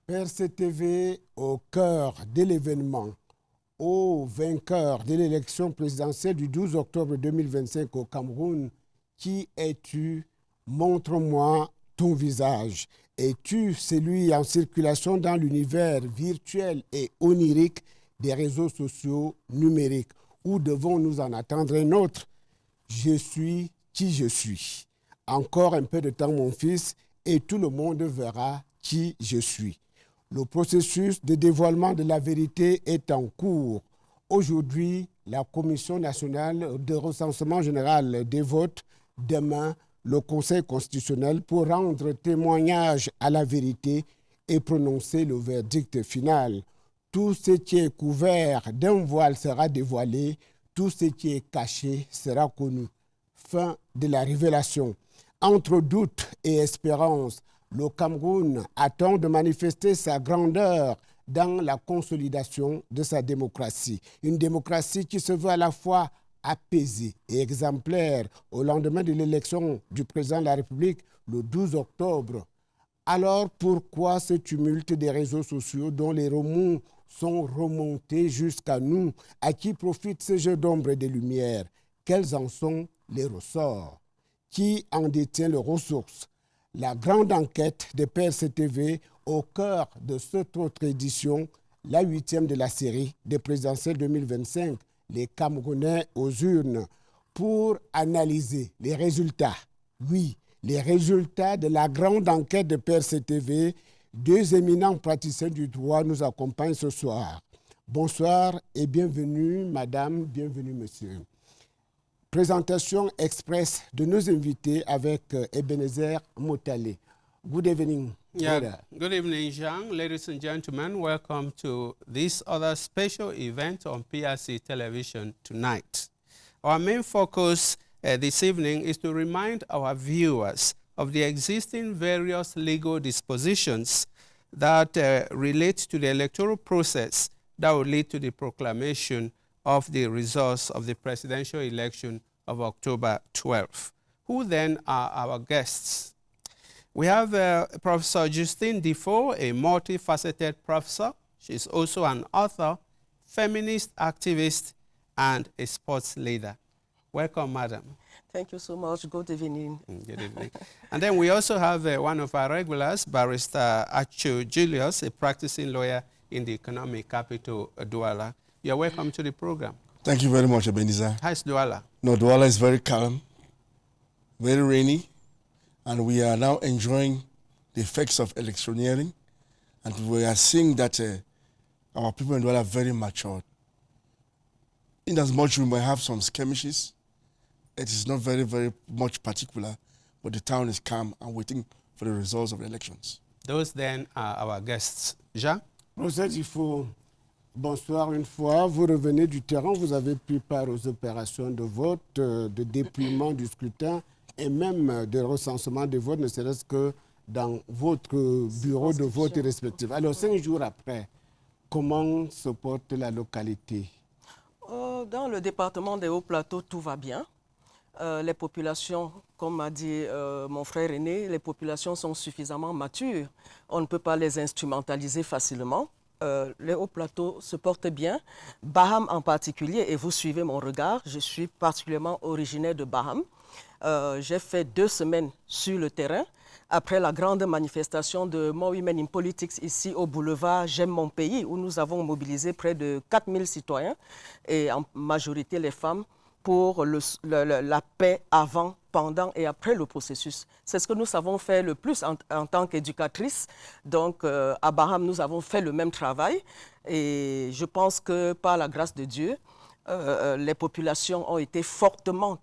PRC-TV au cœur de l'événement, au vainqueur de l'élection présidentielle du 12 octobre 2025 au Cameroun. Qui es-tu? Montre-moi ton visage. Es-tu celui en circulation dans l'univers virtuel et onirique des réseaux sociaux numériques? Ou devons-nous en attendre un autre? Je suis qui je suis. Encore un peu de temps, mon fils, et tout le monde verra qui je suis. Le processus de dévoilement de la vérité est en cours. Aujourd'hui, la Commission nationale de recensement général des votes, demain, le Conseil constitutionnel pour rendre témoignage à la vérité et prononcer le verdict final. Tout ce qui est couvert d'un voile sera dévoilé, tout ce qui est caché sera connu. Fin de la révélation. Entre doute et espérance, le Cameroun attend de manifester sa grandeur dans la consolidation de sa démocratie. Une démocratie qui se veut à la fois apaisée et exemplaire au lendemain de l'élection du président de la République le 12 octobre. Alors pourquoi ce tumulte des réseaux sociaux dont les remous sont remontés jusqu'à nous? À qui profite ce jeu d'ombre et de lumière? Quels en sont les ressorts? Qui en détient les ressources? La grande enquête de PRC-TV au cœur de cette autre édition, la 8e de la série des présidentielles 2025, les Camerounais aux urnes, pour analyser les résultats. Oui, les résultats de la grande enquête de PRC-TV. Deux éminents praticiens du droit nous accompagnent ce soir. Bonsoir et bienvenue, madame, bienvenue, monsieur. Présentation express de nos invités avec Ebenezer Motale. Good evening. Yeah, good evening, Jean. Ladies and gentlemen, welcome to this other special event on PRC Television tonight. Our main focus this evening is to remind our viewers of the existing various legal dispositions that relate to the electoral process that will lead to the proclamation of the results of the presidential election of October 12th. Who then are our guests? We have Professor Justine Defoe, a multifaceted professor. She's also an author, feminist activist, and a sports leader. Welcome, madam. Thank you so much. Good evening. Good evening. And then we also have one of our regulars, Barrister Acho Julius, a practicing lawyer in the economic capital, Douala. You're welcome to the program. Thank you very much, Ebenezer. How's Douala? No, Douala is very calm, very rainy, and we are now enjoying the effects of electioneering, and we are seeing that our people in Douala are very matured. In as much we may have some skirmishes, it is not very, very much particular, but the town is calm and waiting for the results of the elections. Those then are our guests. Jean? Professeur Defoe, bonsoir une fois. Vous revenez du terrain, vous avez pris part aux opérations de vote, de dépouillement du scrutin et même de recensement des votes, ne serait-ce que dans votre bureau de vote respectif. Alors, 5 jours après, comment se porte la localité? Dans le département des Hauts-Plateaux, tout va bien. Les populations, comme a dit mon frère aîné, les populations sont suffisamment matures. On ne peut pas les instrumentaliser facilement. Les Hauts-Plateaux se portent bien. Baham en particulier, et vous suivez mon regard, je suis particulièrement originaire de Baham. J'ai fait 2 semaines sur le terrain. Après la grande manifestation de More Women in Politics ici au boulevard J'aime mon pays, où nous avons mobilisé près de 4000 citoyens, et en majorité les femmes, pour la paix avant, pendant et après le processus. C'est ce que nous savons faire le plus en tant qu'éducatrice. Donc, à Baham, nous avons fait le même travail. Et je pense que par la grâce de Dieu, les populations ont été fortement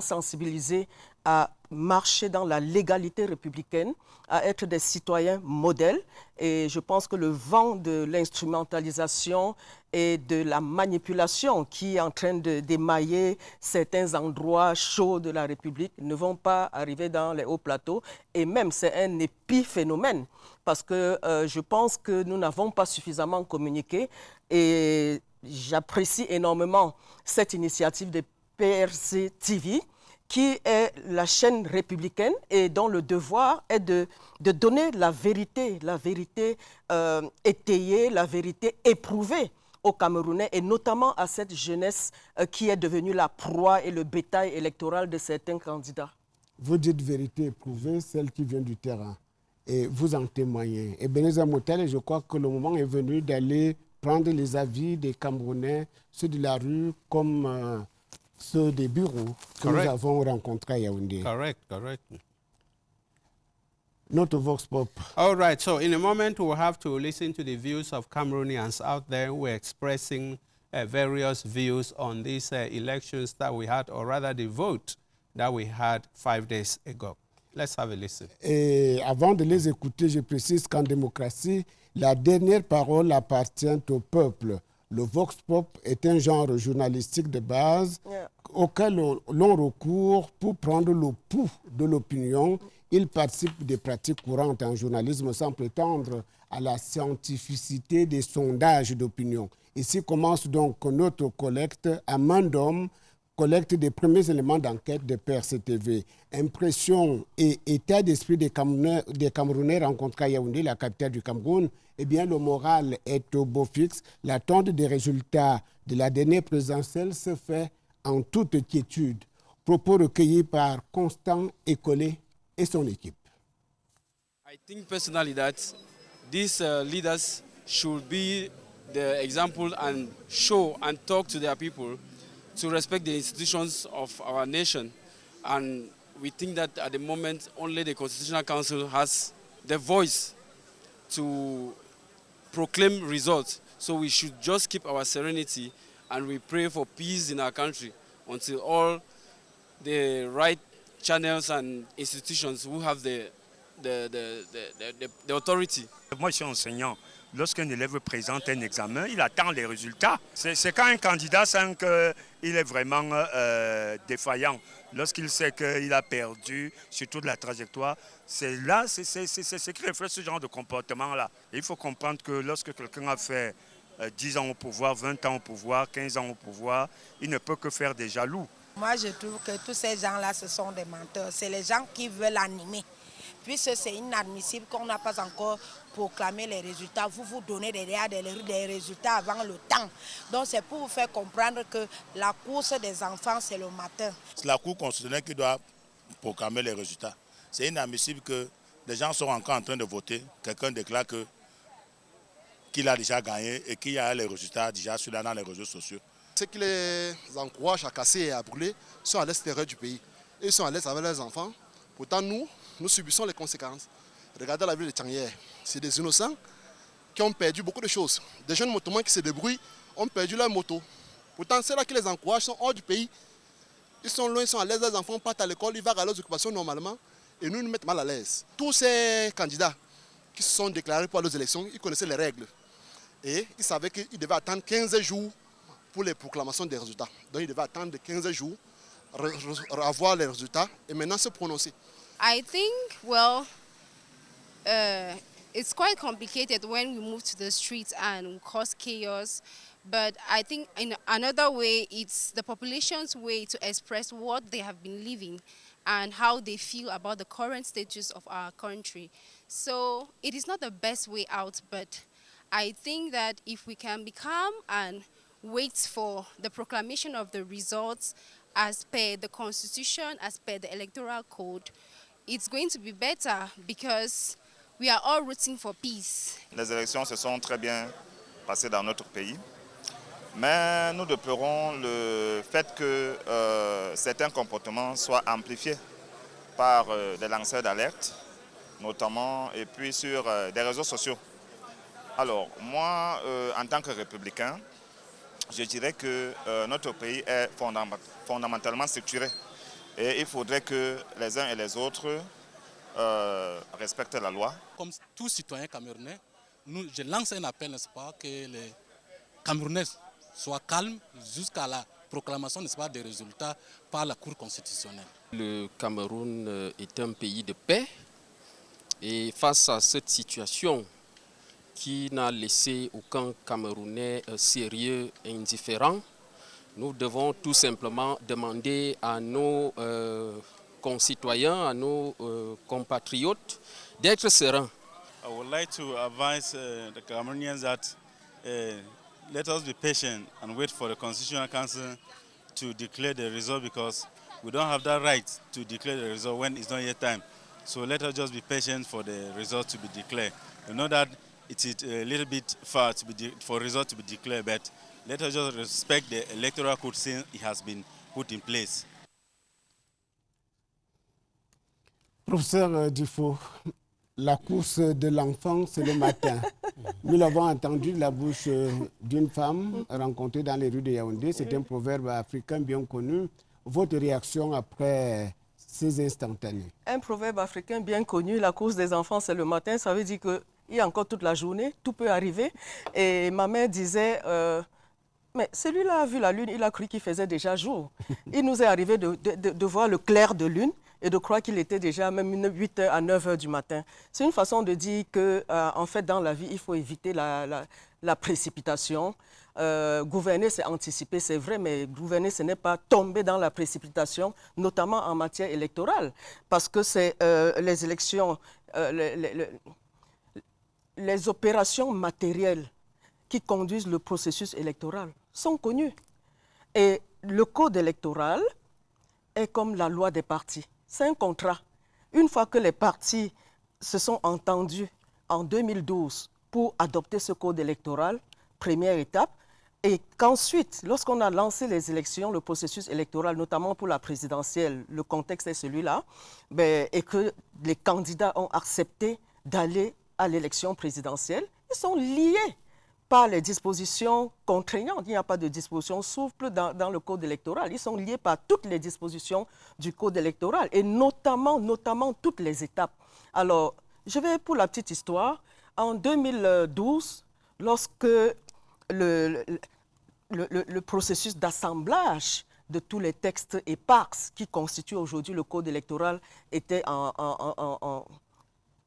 sensibilisées à marcher dans la légalité républicaine, à être des citoyens modèles. Et je pense que le vent de l'instrumentalisation et de la manipulation qui est en train d'émailler certains endroits chauds de la République ne vont pas arriver dans les hauts plateaux. Et même, c'est un épiphénomène parce que je pense que nous n'avons pas suffisamment communiqué. Et j'apprécie énormément cette initiative de PRC TV qui est la chaîne républicaine et dont le devoir est de donner la vérité étayée, la vérité éprouvée aux Camerounais et notamment à cette jeunesse qui est devenue la proie et le bétail électoral de certains candidats. Vous dites vérité éprouvée, celle qui vient du terrain, et vous en témoignez. Et Ebenezer Motel, je crois que le moment est venu d'aller prendre les avis des Camerounais, ceux de la rue comme ceux des bureaux que nous avons rencontrés à Yaoundé. Correct. Not a vox pop. All right, so in a moment we'll have to listen to the views of Cameroonians out there who are expressing various views on these elections that we had, or rather the vote that we had 5 days ago. Let's have a listen. Et avant de les écouter, je précise qu'en démocratie, la dernière parole appartient au peuple. Le vox pop est un genre journalistique de base auquel l'on recourt pour prendre le pouls de l'opinion. Il participe des pratiques courantes en journalisme sans prétendre à la scientificité des sondages d'opinion. Ici commence donc notre collecte à main d'homme, collecte des premiers éléments d'enquête de PRC-TV. Impression et état d'esprit des Camerounais rencontrés à Yaoundé, la capitale du Cameroun. Eh bien, le moral est au beau fixe. L'attente des résultats de la dernière présidentielle se fait en toute quiétude. Propos recueillis par Constant Écolé et son équipe. I think personally that these leaders should be the example and show and talk to their people to respect the institutions of our nation. And we think that at the moment only the Constitutional Council has the voice to proclaim results. So we should just keep our serenity and we pray for peace in our country until all the right channels and institutions who have the authority. Moi, je suis enseignant. Lorsqu'un élève présente un examen, il attend les résultats. C'est quand un candidat sent qu'il est vraiment défaillant, lorsqu'il sait qu'il a perdu, surtout de la trajectoire, c'est là, c'est qui reflète ce genre de comportement-là. Il faut comprendre que lorsque quelqu'un a fait 10 ans au pouvoir, 20 ans au pouvoir, 15 ans au pouvoir, il ne peut que faire des jaloux. Moi, je trouve que tous ces gens-là, ce sont des menteurs. C'est les gens qui veulent animer. Puisque c'est inadmissible qu'on n'a pas encore proclamé les résultats. Vous donnez des résultats avant le temps. Donc c'est pour vous faire comprendre que la course des enfants, c'est le matin. C'est la Cour constitutionnelle qui doit proclamer les résultats. C'est inadmissible que les gens sont encore en train de voter. Quelqu'un déclare qu'il a déjà gagné et qu'il y a les résultats déjà sur dans les réseaux sociaux. Ceux qui les encouragent à casser et à brûler sont à l'extérieur du pays. Ils sont à l'aise avec leurs enfants. Pourtant, nous subissons les conséquences. Regardez la ville de Tchangyer. C'est des innocents qui ont perdu beaucoup de choses. Des jeunes motomans qui se débrouillent ont perdu leur moto. Pourtant, ceux-là qui les encouragent sont hors du pays. Ils sont loin, ils sont à l'aise, leurs enfants partent à l'école, ils vont à leurs occupations normalement et nous mettent mal à l'aise. Tous ces candidats qui se sont déclarés pour les élections, ils connaissaient les règles. Et ils savaient qu'ils devaient attendre 15 jours pour les proclamations des résultats. Donc ils devaient attendre 15 jours, avoir les résultats et maintenant se prononcer. I think, well, it's quite complicated when we move to the streets and cause chaos. But I think in another way, it's the population's way to express what they have been living and how they feel about the current status of our country. So it is not the best way out, but I think that if we can be calm and wait for the proclamation of the results as per the Constitution, as per the Electoral Code, it's going to be better because we are all rooting for peace. Les élections se sont très bien passées dans notre pays, mais nous déplorons le fait que certains comportements soient amplifiés par des lanceurs d'alerte, notamment et puis sur des réseaux sociaux. Alors moi, en tant que républicain, je dirais que notre pays est fondamentalement structuré. Et il faudrait que les uns et les autres respectent la loi. Comme tout citoyen camerounais, je lance un appel, n'est-ce pas, que les Camerounais soient calmes jusqu'à la proclamation, n'est-ce pas, des résultats par la Cour constitutionnelle. Le Cameroun est un pays de paix et face à cette situation qui n'a laissé aucun Camerounais sérieux et indifférent, Nous devons tout simplement demander à nos concitoyens, à nos compatriotes d'être sereins. I would like to advise the Cameroonians that let us be patient and wait for the Constitutional Council to declare the result, because we don't have that right to declare the result when it's not yet time. So let us just be patient for the result to be declared. We know that it is a little bit far for result to be declared, but let us just respect the electoral code since it has been put in place. Professeur Difo, la course de l'enfant, c'est le matin. Nous l'avons entendu de la bouche d'une femme rencontrée dans les rues de Yaoundé. C'est un proverbe africain bien connu. Votre réaction après ces instantanés? Un proverbe africain bien connu, la course des enfants, c'est le matin. Ça veut dire qu'il y a encore toute la journée, tout peut arriver. Et ma mère disait, mais celui-là a vu la lune, il a cru qu'il faisait déjà jour. Il nous est arrivé de voir le clair de lune et de croire qu'il était déjà même 8h à 9h du matin. C'est une façon de dire que, en fait, dans la vie, il faut éviter la précipitation. Gouverner, c'est anticiper, c'est vrai, mais gouverner, ce n'est pas tomber dans la précipitation, notamment en matière électorale, parce que c'est les élections, les opérations matérielles qui conduisent le processus électoral sont connues. Et le code électoral est comme la loi des partis. C'est un contrat. Une fois que les partis se sont entendus en 2012 pour adopter ce code électoral, première étape, et qu'ensuite, lorsqu'on a lancé les élections, le processus électoral, notamment pour la présidentielle, le contexte est celui-là, et que les candidats ont accepté d'aller à l'élection présidentielle, ils sont liés par les dispositions contraignantes. Il n'y a pas de dispositions souples dans le code électoral. Ils sont liés par toutes les dispositions du code électoral et notamment toutes les étapes. Alors, je vais pour la petite histoire. En 2012, lorsque le processus d'assemblage de tous les textes éparses qui constituent aujourd'hui le code électoral était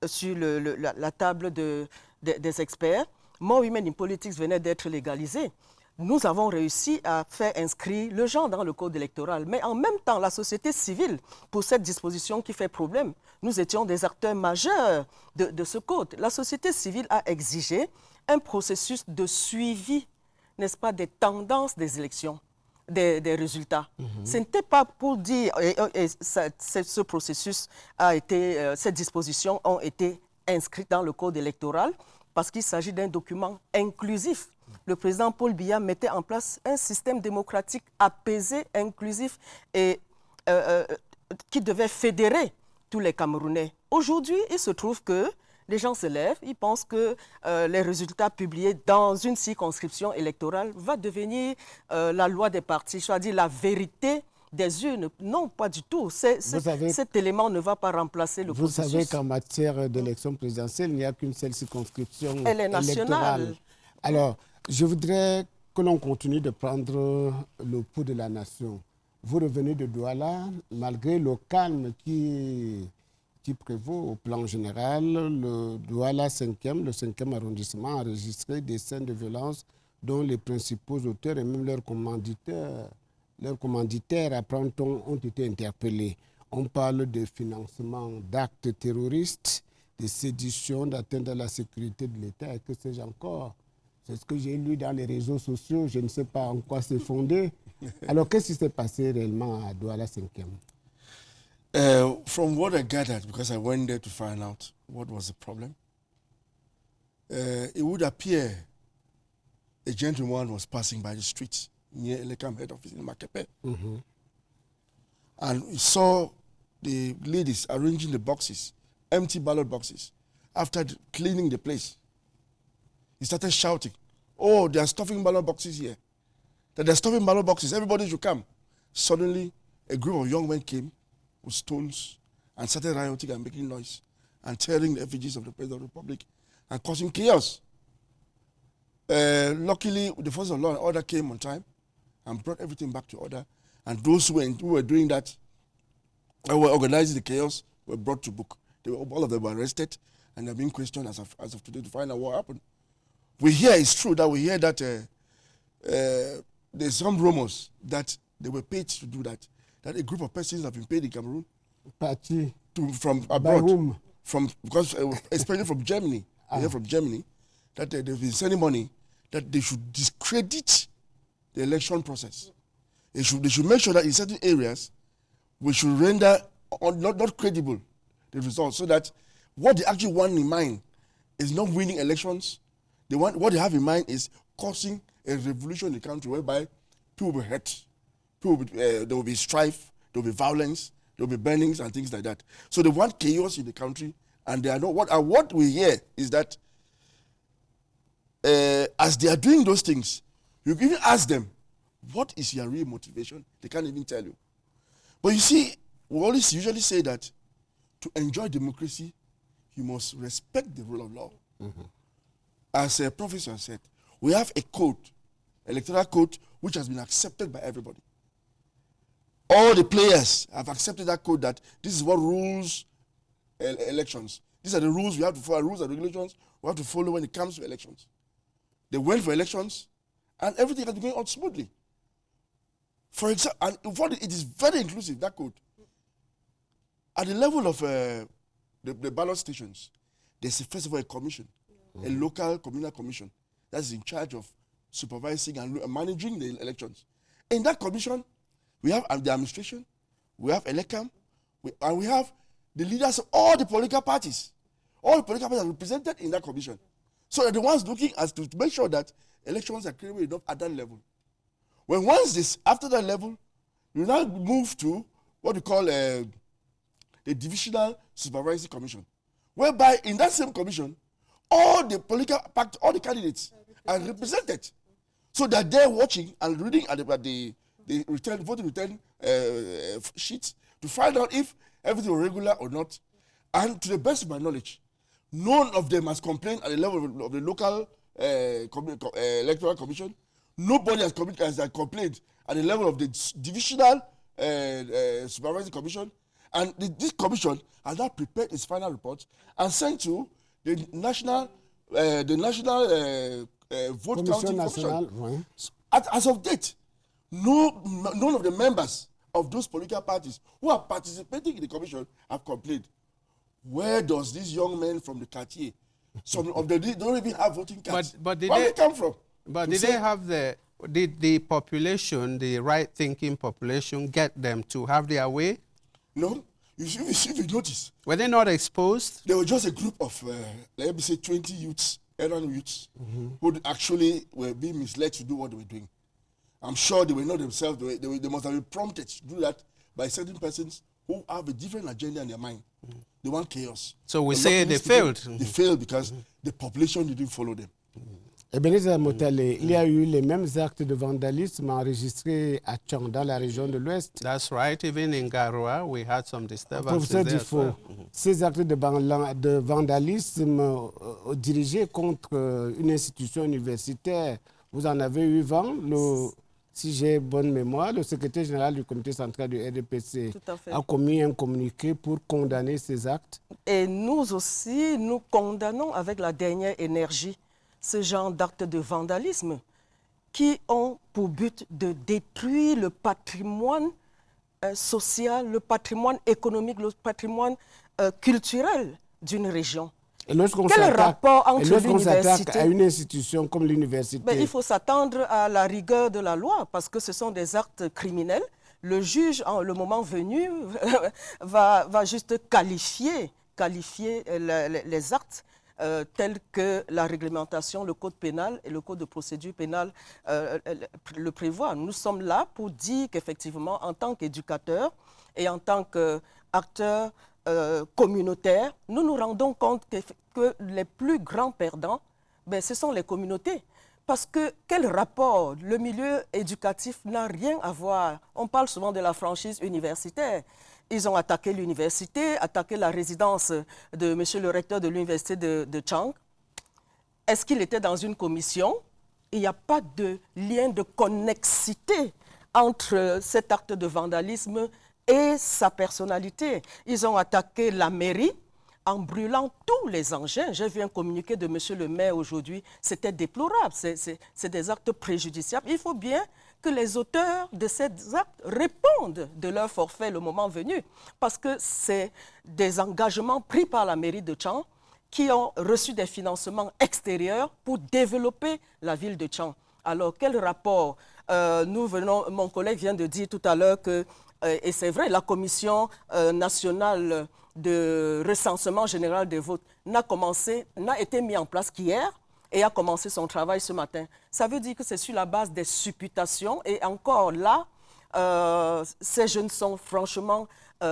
sur la table des experts, More Women in Politics venait d'être légalisé. Nous avons réussi à faire inscrire le genre dans le code électoral. Mais en même temps, la société civile, pour cette disposition qui fait problème, nous étions des acteurs majeurs de ce code. La société civile a exigé un processus de suivi, n'est-ce pas, des tendances des élections, des résultats. Ce n'était pas pour dire, ce processus a été, ces dispositions ont été inscrites dans le code électoral parce qu'il s'agit d'un document inclusif. Le président Paul Biya mettait en place un système démocratique apaisé, inclusif et qui devait fédérer tous les Camerounais. Aujourd'hui, il se trouve que les gens se lèvent, ils pensent que les résultats publiés dans une circonscription électorale va devenir la loi des partis, c'est-à-dire la vérité des urnes. Non, pas du tout. Cet élément ne va pas remplacer le processus. Vous savez qu'en matière d'élection présidentielle, il n'y a qu'une seule circonscription Elle est nationale. Électorale. Alors, je voudrais que l'on continue de prendre le pouls de la nation. Vous revenez de Douala, malgré le calme qui prévaut au plan général, le Douala 5e, le 5e arrondissement a enregistré des scènes de violence dont les principaux auteurs et même leurs commanditaires, apprend-on, ont été interpellés. On parle de financement d'actes terroristes, de sédition, d'atteinte à la sécurité de l'État et que sais-je encore. C'est ce que j'ai lu dans les réseaux sociaux, je ne sais pas en quoi c'est fondé. Alors, qu'est-ce qui s'est passé réellement à Douala 5e? From what I gathered, because I went there to find out what was the problem, it would appear a gentleman was passing by the street near Elekam head office in Makepe. And he saw the ladies arranging the boxes, empty ballot boxes, after cleaning the place. He started shouting, "Oh, they are stuffing ballot boxes here. That they're stuffing ballot boxes, everybody should come." Suddenly, a group of young men came with stones and started rioting and making noise and tearing the effigies of the President of the Republic and causing chaos. Luckily, the forces of law and order came on time and brought everything back to order. And those who were doing that, who were organizing the chaos, were brought to book. All of them were arrested and they're being questioned as of today to find out what happened. It's true that we hear that there's some rumors that they were paid to do that. That a group of persons have been paid in Cameroon from abroad, especially from Germany. They hear from Germany that they've been sending money that they should discredit the election process. They should make sure that in certain areas we should render not credible the results, so that what they actually want in mind is not winning elections. What they have in mind is causing a revolution in the country whereby people will be hurt, there will be strife, there will be violence, there will be burnings and things like that. So they want chaos in the country, and they are not. What we hear is that as they are doing those things, you even ask them, what is your real motivation? They can't even tell you. But you see, we always usually say that to enjoy democracy, you must respect the rule of law. As a professor said, we have a code, electoral code, which has been accepted by everybody. All the players have accepted that code, that this is what rules elections. These are the rules we have to follow, rules and regulations we have to follow when it comes to elections. They went for elections, and everything has been going on smoothly. For example, and it is very inclusive, that code. At the level of the ballot stations, there's first of all a commission, a local communal commission that is in charge of supervising and managing the elections. In that commission, we have the administration, we have ELECAM, and we have the leaders of all the political parties. All the political parties are represented in that commission. So they're the ones looking as to make sure that elections are credible enough at that level. After that level, you now move to what we call the Divisional Supervisory Commission, whereby in that same commission, all the political parties, all the candidates are represented. So that they're watching and reading at the voting return sheets to find out if everything was regular or not. And to the best of my knowledge, none of them has complained at the level of the local electoral commission. Nobody has complained at the level of the divisional supervisory commission. And this commission has now prepared its final report and sent to the national vote counting commission. As of date, none of the members of those political parties who are participating in the commission have complained. Where does these young men from the quartier, some of them don't even have voting cards? Where do they come from? But did they have the population, the right-thinking population, get them to have their way? No. If you notice. Were they not exposed? They were just a group of, let me say, 20 youths, errant youths, who actually were being misled to do what they were doing. I'm sure they were not themselves, they must have been prompted to do that by certain persons who have a different agenda in their mind. They want chaos. So we say they failed. They failed because the population didn't follow them. Ebenezer Motale, il y a eu les mêmes actes de vandalisme enregistrés à Tchang, dans la région de l'Ouest. That's right. Even in Garoua, we had some disturbances. Professeur Dufault, ces actes de vandalisme dirigés contre une institution universitaire, vous en avez eu vent. Si j'ai bonne mémoire, le secrétaire général du comité central du RDPC a commis un communiqué pour condamner ces actes. Et nous aussi, nous condamnons avec la dernière énergie ce genre d'actes de vandalisme qui ont pour but de détruire le patrimoine social, le patrimoine économique, le patrimoine culturel d'une région. Quel rapport entre l'université à une institution comme l'université? Il faut s'attendre à la rigueur de la loi parce que ce sont des actes criminels. Le juge, le moment venu, va juste qualifier les actes tels que la réglementation, le code pénal et le code de procédure pénale le prévoient. Nous sommes là pour dire qu'effectivement, en tant qu'éducateurs et en tant qu'acteurs communautaires, nous nous rendons compte que les plus grands perdants, ce sont les communautés. Parce que quel rapport? Le milieu éducatif n'a rien à voir. On parle souvent de la franchise universitaire. Ils ont attaqué l'université, attaqué la résidence de monsieur le recteur de l'université de Tchang. Est-ce qu'il était dans une commission? Il n'y a pas de lien de connexité entre cet acte de vandalisme et sa personnalité. Ils ont attaqué la mairie en brûlant tous les engins. J'ai vu un communiqué de monsieur le maire aujourd'hui. C'était déplorable. C'est des actes préjudiciables. Il faut bien que les auteurs de ces actes répondent de leur forfait le moment venu, parce que c'est des engagements pris par la mairie de Tchang qui ont reçu des financements extérieurs pour développer la ville de Tchang. Alors, quel rapport mon collègue vient de dire tout à l'heure que, et c'est vrai, la commission nationale de recensement général des votes n'a été mise en place qu'hier et a commencé son travail ce matin. Ça veut dire que c'est sur la base des supputations et encore là, ces jeunes sont franchement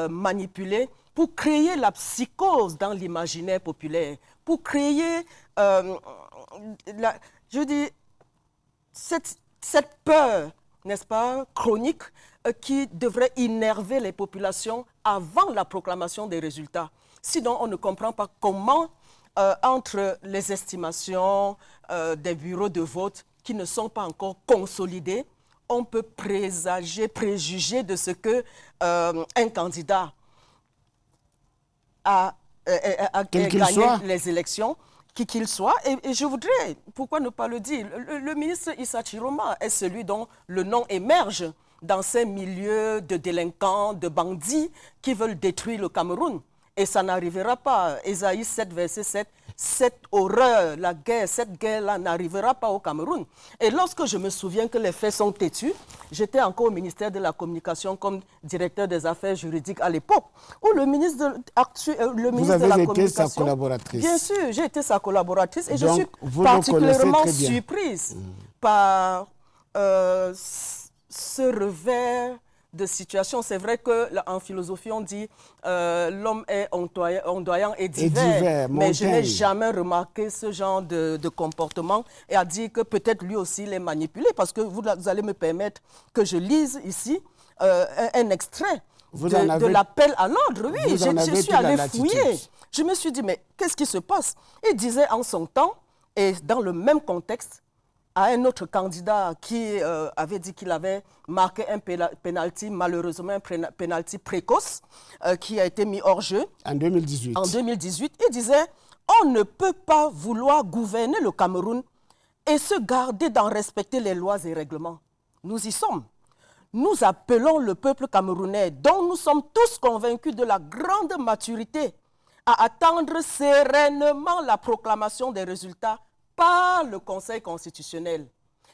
manipulés pour créer la psychose dans l'imaginaire populaire, pour créer, cette peur, n'est-ce pas, chronique, qui devrait innerver les populations avant la proclamation des résultats. Sinon, on ne comprend pas comment, entre les estimations des bureaux de vote qui ne sont pas encore consolidés, on peut préjuger de ce que un candidat a gagné les élections, qui qu'il soit. Et je voudrais, pourquoi ne pas le dire, le ministre Issa Chiroma est celui dont le nom émerge dans ces milieux de délinquants, de bandits qui veulent détruire le Cameroun. Et ça n'arrivera pas. Ésaïe 7, verset 7, cette horreur, la guerre, cette guerre-là n'arrivera pas au Cameroun. Et lorsque je me souviens que les faits sont têtus, j'étais encore au ministère de la Communication comme directeur des affaires juridiques à l'époque, où le ministre de la Communication... Vous avez été sa collaboratrice. Bien sûr, j'ai été sa collaboratrice et donc, je suis particulièrement surprise par ce revers de situation. C'est vrai qu'en philosophie, on dit l'homme est ondoyant et divers, mais je n'ai jamais remarqué ce genre de comportement et à dire que peut-être lui aussi il est manipulé, parce que vous allez me permettre que je lise ici un extrait de l'appel à l'ordre. Oui, je suis allée fouiller. Je me suis dit, mais qu'est-ce qui se passe? Il disait en son temps, et dans le même contexte, à un autre candidat qui avait dit qu'il avait marqué un pénalty, malheureusement un pénalty précoce, qui a été mis hors jeu. En 2018. En 2018, il disait « On ne peut pas vouloir gouverner le Cameroun et se garder d'en respecter les lois et règlements. Nous y sommes. Nous appelons le peuple camerounais, dont nous sommes tous convaincus de la grande maturité, à attendre sereinement la proclamation des résultats par le Conseil constitutionnel. »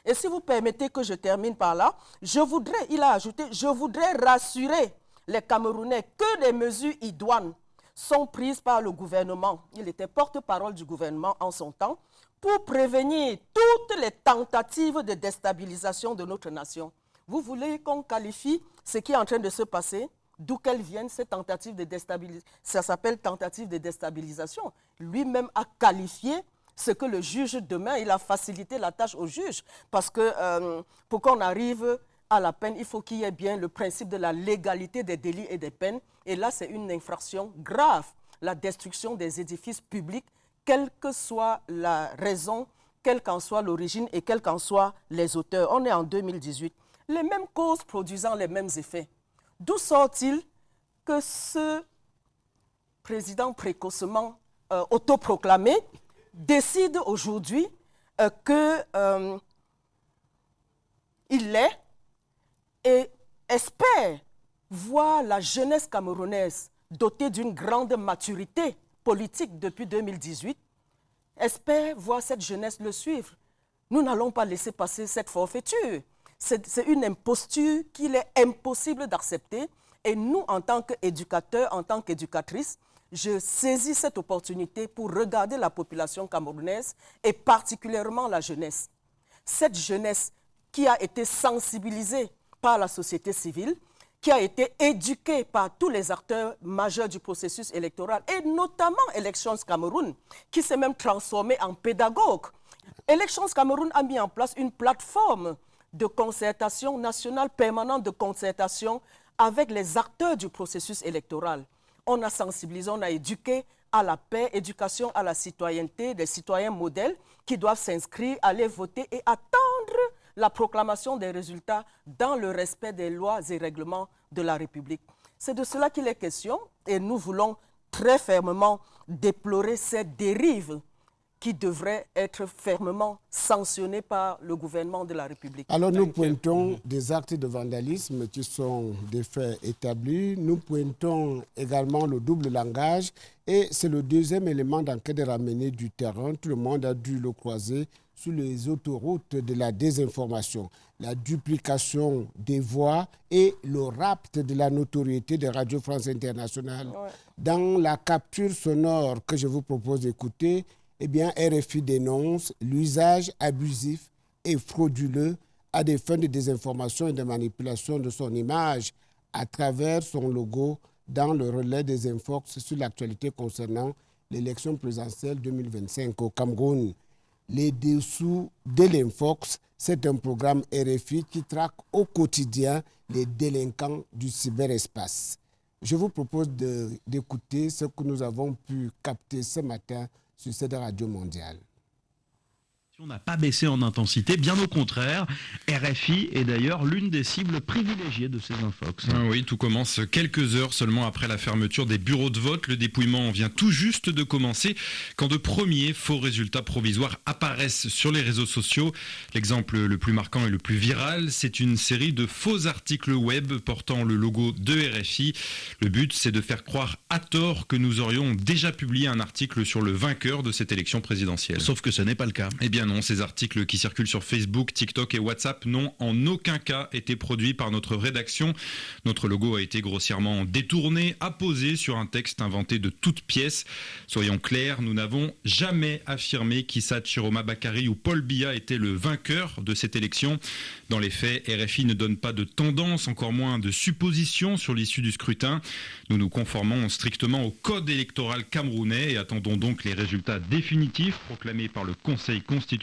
Et si vous permettez que je termine par là, il a ajouté, je voudrais rassurer les Camerounais que des mesures idoines sont prises par le gouvernement. Il était porte-parole du gouvernement en son temps pour prévenir toutes les tentatives de déstabilisation de notre nation. Vous voulez qu'on qualifie ce qui est en train de se passer? D'où qu'elles viennent, ces tentatives de déstabilisation? Ça s'appelle tentative de déstabilisation. Lui-même a qualifié ce que le juge demain, il a facilité la tâche au juge. Parce que pour qu'on arrive à la peine, il faut qu'il y ait bien le principe de la légalité des délits et des peines. Et là, c'est une infraction grave. La destruction des édifices publics, quelle que soit la raison, quelle qu'en soit l'origine et quels qu'en soient les auteurs. On est en 2018. Les mêmes causes produisant les mêmes effets. D'où sort-il que ce président précocement autoproclamé décide aujourd'hui qu'il l'est et espère voir la jeunesse camerounaise dotée d'une grande maturité politique depuis 2018, espère voir cette jeunesse le suivre. Nous n'allons pas laisser passer cette forfaiture. C'est une imposture qu'il est impossible d'accepter. Et nous, en tant qu'éducateurs, en tant qu'éducatrices, je saisis cette opportunité pour regarder la population camerounaise et particulièrement la jeunesse. Cette jeunesse qui a été sensibilisée par la société civile, qui a été éduquée par tous les acteurs majeurs du processus électoral et notamment Elections Cameroun, qui s'est même transformée en pédagogue. Elections Cameroun a mis en place une plateforme de concertation nationale permanente de concertation avec les acteurs du processus électoral. On a sensibilisé, on a éduqué à la paix, éducation à la citoyenneté, des citoyens modèles qui doivent s'inscrire, aller voter et attendre la proclamation des résultats dans le respect des lois et règlements de la République. C'est de cela qu'il est question et nous voulons très fermement déplorer ces dérives qui devrait être fermement sanctionné par le gouvernement de la République. Alors nous pointons des actes de vandalisme qui sont des faits établis. Nous pointons également le double langage et c'est le deuxième élément d'enquête ramené du terrain. Tout le monde a dû le croiser sur les autoroutes de la désinformation. La duplication des voix et le rapt de la notoriété de Radio France Internationale. Ouais. Dans la capture sonore que je vous propose d'écouter, eh bien, RFI dénonce l'usage abusif et frauduleux à des fins de désinformation et de manipulation de son image à travers son logo dans le relais des Infox sur l'actualité concernant l'élection présidentielle 2025 au Cameroun. Les dessous de l'Infox, c'est un programme RFI qui traque au quotidien les délinquants du cyberespace. Je vous propose d'écouter ce que nous avons pu capter ce matin sur cette radio mondiale. On n'a pas baissé en intensité, bien au contraire. RFI est d'ailleurs l'une des cibles privilégiées de ces Infox. Oui, tout commence quelques heures seulement après la fermeture des bureaux de vote. Le dépouillement vient tout juste de commencer quand de premiers faux résultats provisoires apparaissent sur les réseaux sociaux. L'exemple le plus marquant et le plus viral, c'est une série de faux articles web portant le logo de RFI. Le but, c'est de faire croire à tort que nous aurions déjà publié un article sur le vainqueur de cette élection présidentielle. Sauf que ce n'est pas le cas. Eh bien non, ces articles qui circulent sur Facebook, TikTok et WhatsApp n'ont en aucun cas été produits par notre rédaction. Notre logo a été grossièrement détourné, apposé sur un texte inventé de toutes pièces. Soyons clairs, nous n'avons jamais affirmé qu'Issa Chiroma Bakary ou Paul Biya étaient le vainqueur de cette élection. Dans les faits, RFI ne donne pas de tendance, encore moins de suppositions sur l'issue du scrutin. Nous nous conformons strictement au code électoral camerounais et attendons donc les résultats définitifs proclamés par le Conseil constitutionnel.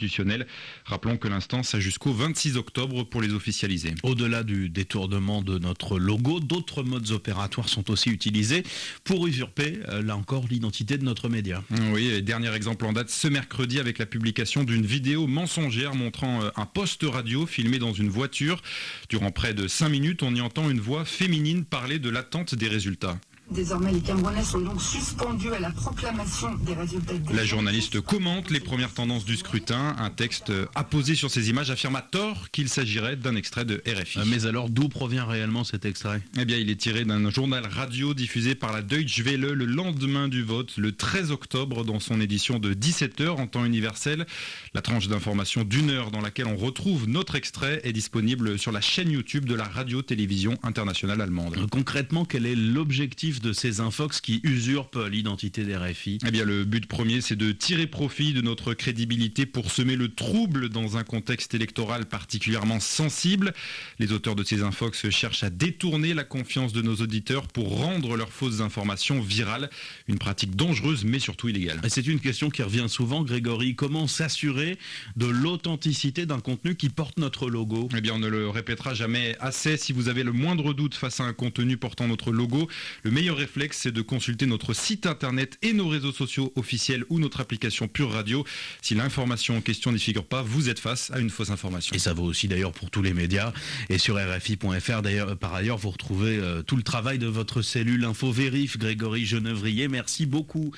Rappelons que l'instance a jusqu'au 26 octobre pour les officialiser. Au-delà du détournement de notre logo, d'autres modes opératoires sont aussi utilisés pour usurper, là encore, l'identité de notre média. Oui, dernier exemple en date ce mercredi avec la publication d'une vidéo mensongère montrant un poste radio filmé dans une voiture. Durant près de 5 minutes, on y entend une voix féminine parler de l'attente des résultats. Désormais, les Camerounais sont donc suspendus à la proclamation des résultats. La journaliste commente les premières tendances du scrutin. Un texte apposé sur ces images affirme à tort qu'il s'agirait d'un extrait de RFI. Mais alors, d'où provient réellement cet extrait ? Eh bien, il est tiré d'un journal radio diffusé par la Deutsche Welle le lendemain du vote, le 13 octobre, dans son édition de 17h en temps universel. La tranche d'information d'1 heure dans laquelle on retrouve notre extrait est disponible sur la chaîne YouTube de la radio-télévision internationale allemande. Concrètement, quel est l'objectif de ces Infox qui usurpent l'identité des RFI? Eh bien, le but premier, c'est de tirer profit de notre crédibilité pour semer le trouble dans un contexte électoral particulièrement sensible. Les auteurs de ces Infox cherchent à détourner la confiance de nos auditeurs pour rendre leurs fausses informations virales. Une pratique dangereuse, mais surtout illégale. Et c'est une question qui revient souvent, Grégory. Comment s'assurer de l'authenticité d'un contenu qui porte notre logo? Eh bien, on ne le répétera jamais assez. Si vous avez le moindre doute face à un contenu portant notre logo, le meilleur réflexe, c'est de consulter notre site internet et nos réseaux sociaux officiels ou notre application Pure Radio. Si l'information en question n'y figure pas, vous êtes face à une fausse information. Et ça vaut aussi d'ailleurs pour tous les médias. Et sur RFI.fr, par ailleurs, vous retrouvez tout le travail de votre cellule InfoVérif, Grégory Genevrier. Merci beaucoup.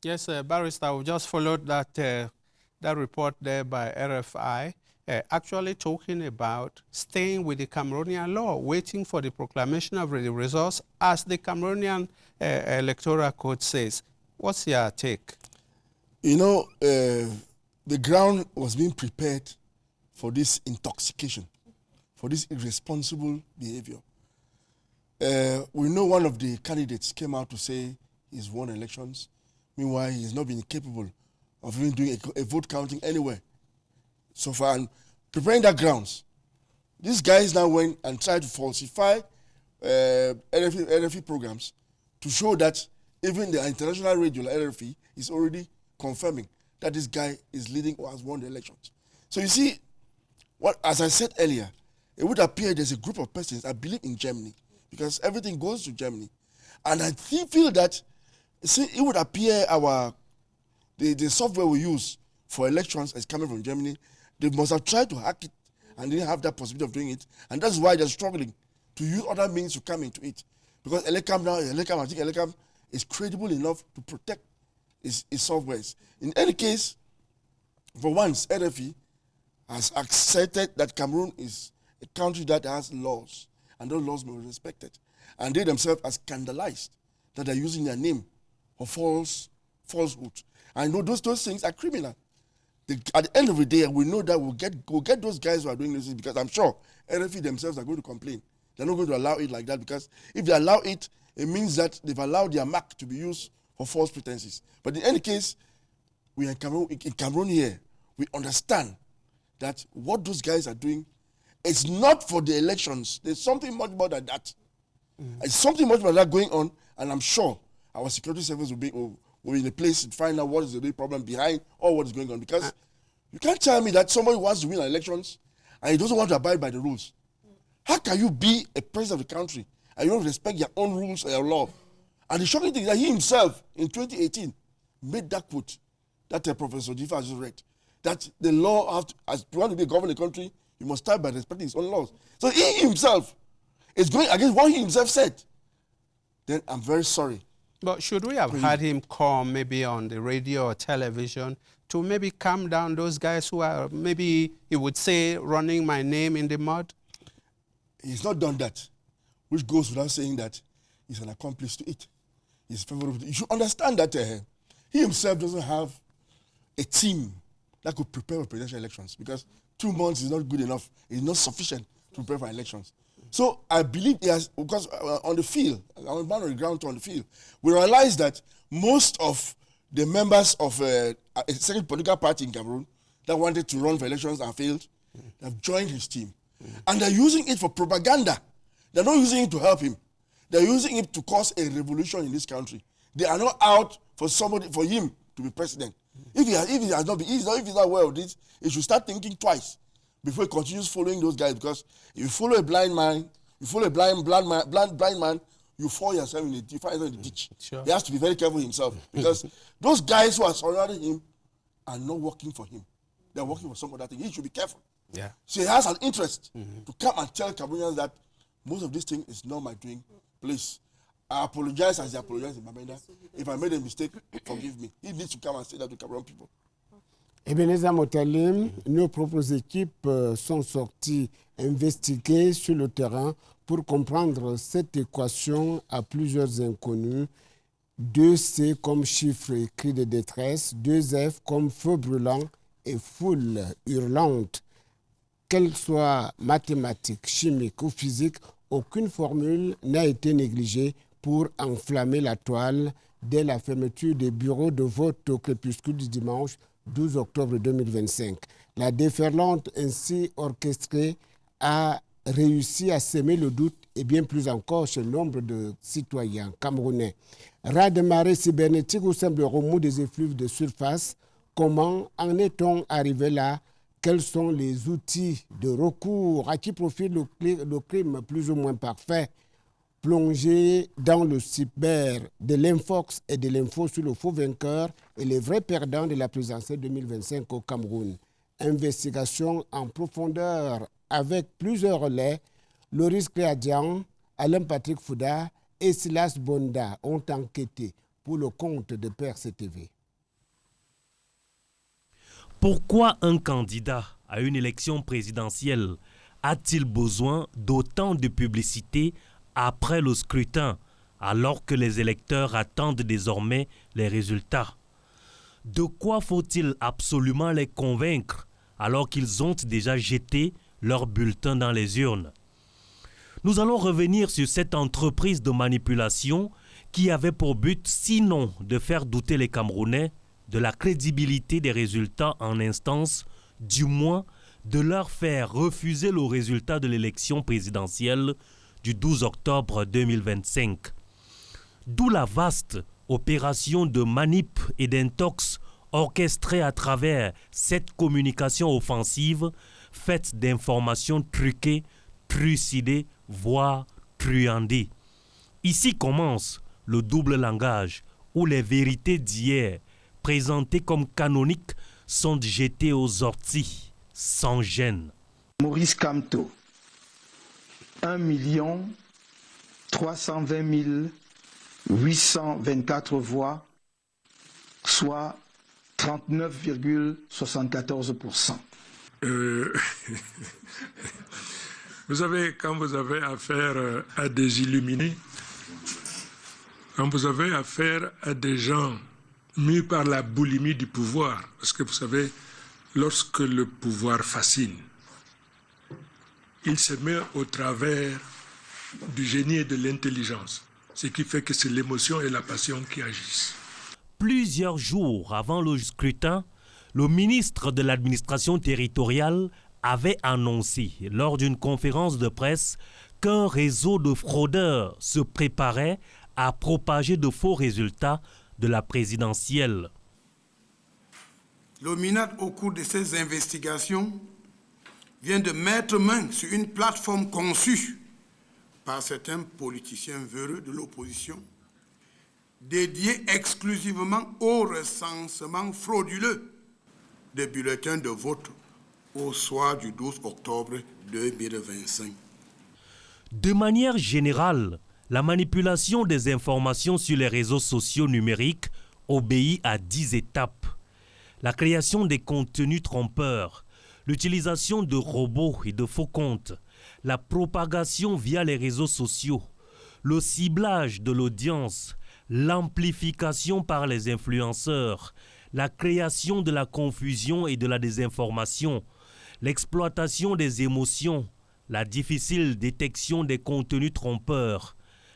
Yes, Barrister, we just followed that report there by RFI. Actually talking about staying with the Cameroonian law, waiting for the proclamation of the results as the Cameroonian electoral code says. What's your take? You know, the ground was being prepared for this intoxication, for this irresponsible behavior. We know one of the candidates came out to say he's won elections. Meanwhile, he's not been capable of even doing a vote counting anywhere so far. And preparing that grounds, these guys now went and tried to falsify RFI programs to show that even the international radio, RFI, is already confirming that this guy is leading or has won the elections. So you see, as I said earlier, it would appear there's a group of persons, I believe in Germany, because everything goes to Germany. And I feel that it would appear the software we use for elections is coming from Germany. They must have tried to hack it and didn't have that possibility of doing it. And that's why they're struggling to use other means to come into it. Because Elecam is credible enough to protect is softwares. In any case, for once, RFI has accepted that Cameroon is a country that has laws, and those laws must be respected. And they themselves are scandalized that they're using their name for falsehood. I know those things are criminal. At the end of the day, we know that we'll get those guys who are doing this, because I'm sure RFI themselves are going to complain. They're not going to allow it like that, because if they allow it, it means that they've allowed their mark to be used for false pretenses. But in any case, we are in Cameroon here, we understand that what those guys are doing is not for the elections. There's something much more than that. There's something much more than that going on, and I'm sure our security service will be in a place to find out what is the real problem behind all what is going on. Because you can't tell me that somebody wants to win elections and he doesn't want to abide by the rules. How can you be a president of the country and you don't respect your own rules or your law? And the shocking thing is that he himself, in 2018, made that quote that Professor Jifa has just read, that the law, as you want to be governor of the country, you must start by respecting his own laws. So he himself is going against what he himself said. Then I'm very sorry. But should we have had him come maybe on the radio or television to maybe calm down those guys who are, maybe he would say, running my name in the mud? He's not done that, which goes without saying that he's an accomplice to it. He's favorable. You should understand that he himself doesn't have a team that could prepare for presidential elections, because 2 months is not good enough. It's not sufficient to prepare for elections. So I believe he has, because on the field, on the ground on the field, we realize that most of the members of a second political party in Cameroon that wanted to run for elections and failed have joined his team. And they're using it for propaganda. They're not using it to help him. They're using it to cause a revolution in this country. They are not out for him to be president. If he's not aware of this, he should start thinking twice before he continues following those guys. Because if you follow a blind man, you fall yourself in the ditch. Sure. He has to be very careful himself, because those guys who are surrounding him are not working for him. They're working for some other thing. He should be careful. Yeah. So he has an interest to come and tell Cameroonians that most of this thing is not my doing. Please, I apologize as I apologize in Bamenda. If I made a mistake, forgive me. He needs to come and say that to Cameroon people. Ebenezer Motalim, nos propres équipes sont sorties investiguer sur le terrain pour comprendre cette équation à plusieurs inconnus. 2C comme chiffre et cri de détresse, 2F comme feu brûlant et foule hurlante. Qu'elle soit mathématique, chimique ou physique, aucune formule n'a été négligée pour enflammer la toile dès la fermeture des bureaux de vote au crépuscule du dimanche 12 octobre 2025. La déferlante ainsi orchestrée a réussi à semer le doute et bien plus encore chez nombre de citoyens camerounais. Raz de marée cybernétique ou simple remous des effluves de surface, comment en est-on arrivé là? Quels sont les outils de recours? À qui profite le crime plus ou moins parfait? Plongé dans le cyber de l'infox et de l'info sur le faux vainqueur et les vrais perdants de la présidentielle 2025 au Cameroun. Investigation en profondeur avec plusieurs relais. Loris Cléadian, Alain Patrick Fouda et Silas Bonda ont enquêté pour le compte de PRC-TV. Pourquoi un candidat à une élection présidentielle a-t-il besoin d'autant de publicité après le scrutin, alors que les électeurs attendent désormais les résultats? De quoi faut-il absolument les convaincre alors qu'ils ont déjà jeté leur bulletin dans les urnes? Nous allons revenir sur cette entreprise de manipulation qui avait pour but, sinon de faire douter les Camerounais de la crédibilité des résultats en instance, du moins de leur faire refuser le résultat de l'élection présidentielle du 12 octobre 2025. D'où la vaste opération de manip et d'intox orchestrée à travers cette communication offensive faite d'informations truquées, trucidées, voire truandées. Ici commence le double langage où les vérités d'hier, présentées comme canoniques, sont jetées aux orties, sans gêne. Maurice Kamto, 1 320 824 voix, soit 39,74%. Vous savez, quand vous avez affaire à des illuminés, quand vous avez affaire à des gens mus par la boulimie du pouvoir, parce que vous savez, lorsque le pouvoir fascine, il se met au travers du génie et de l'intelligence, ce qui fait que c'est l'émotion et la passion qui agissent. Plusieurs jours avant le scrutin, le ministre de l'administration territoriale avait annoncé lors d'une conférence de presse qu'un réseau de fraudeurs se préparait à propager de faux résultats de la présidentielle. Le MINAD, au cours de ses investigations, vient de mettre main sur une plateforme conçue par certains politiciens véreux de l'opposition, dédiée exclusivement au recensement frauduleux des bulletins de vote au soir du 12 octobre 2025. De manière générale, la manipulation des informations sur les réseaux sociaux numériques obéit à 10 étapes. La création des contenus trompeurs, l'utilisation de robots et de faux comptes, la propagation via les réseaux sociaux, le ciblage de l'audience, l'amplification par les influenceurs, la création de la confusion et de la désinformation, l'exploitation des émotions, la difficile détection des contenus trompeurs,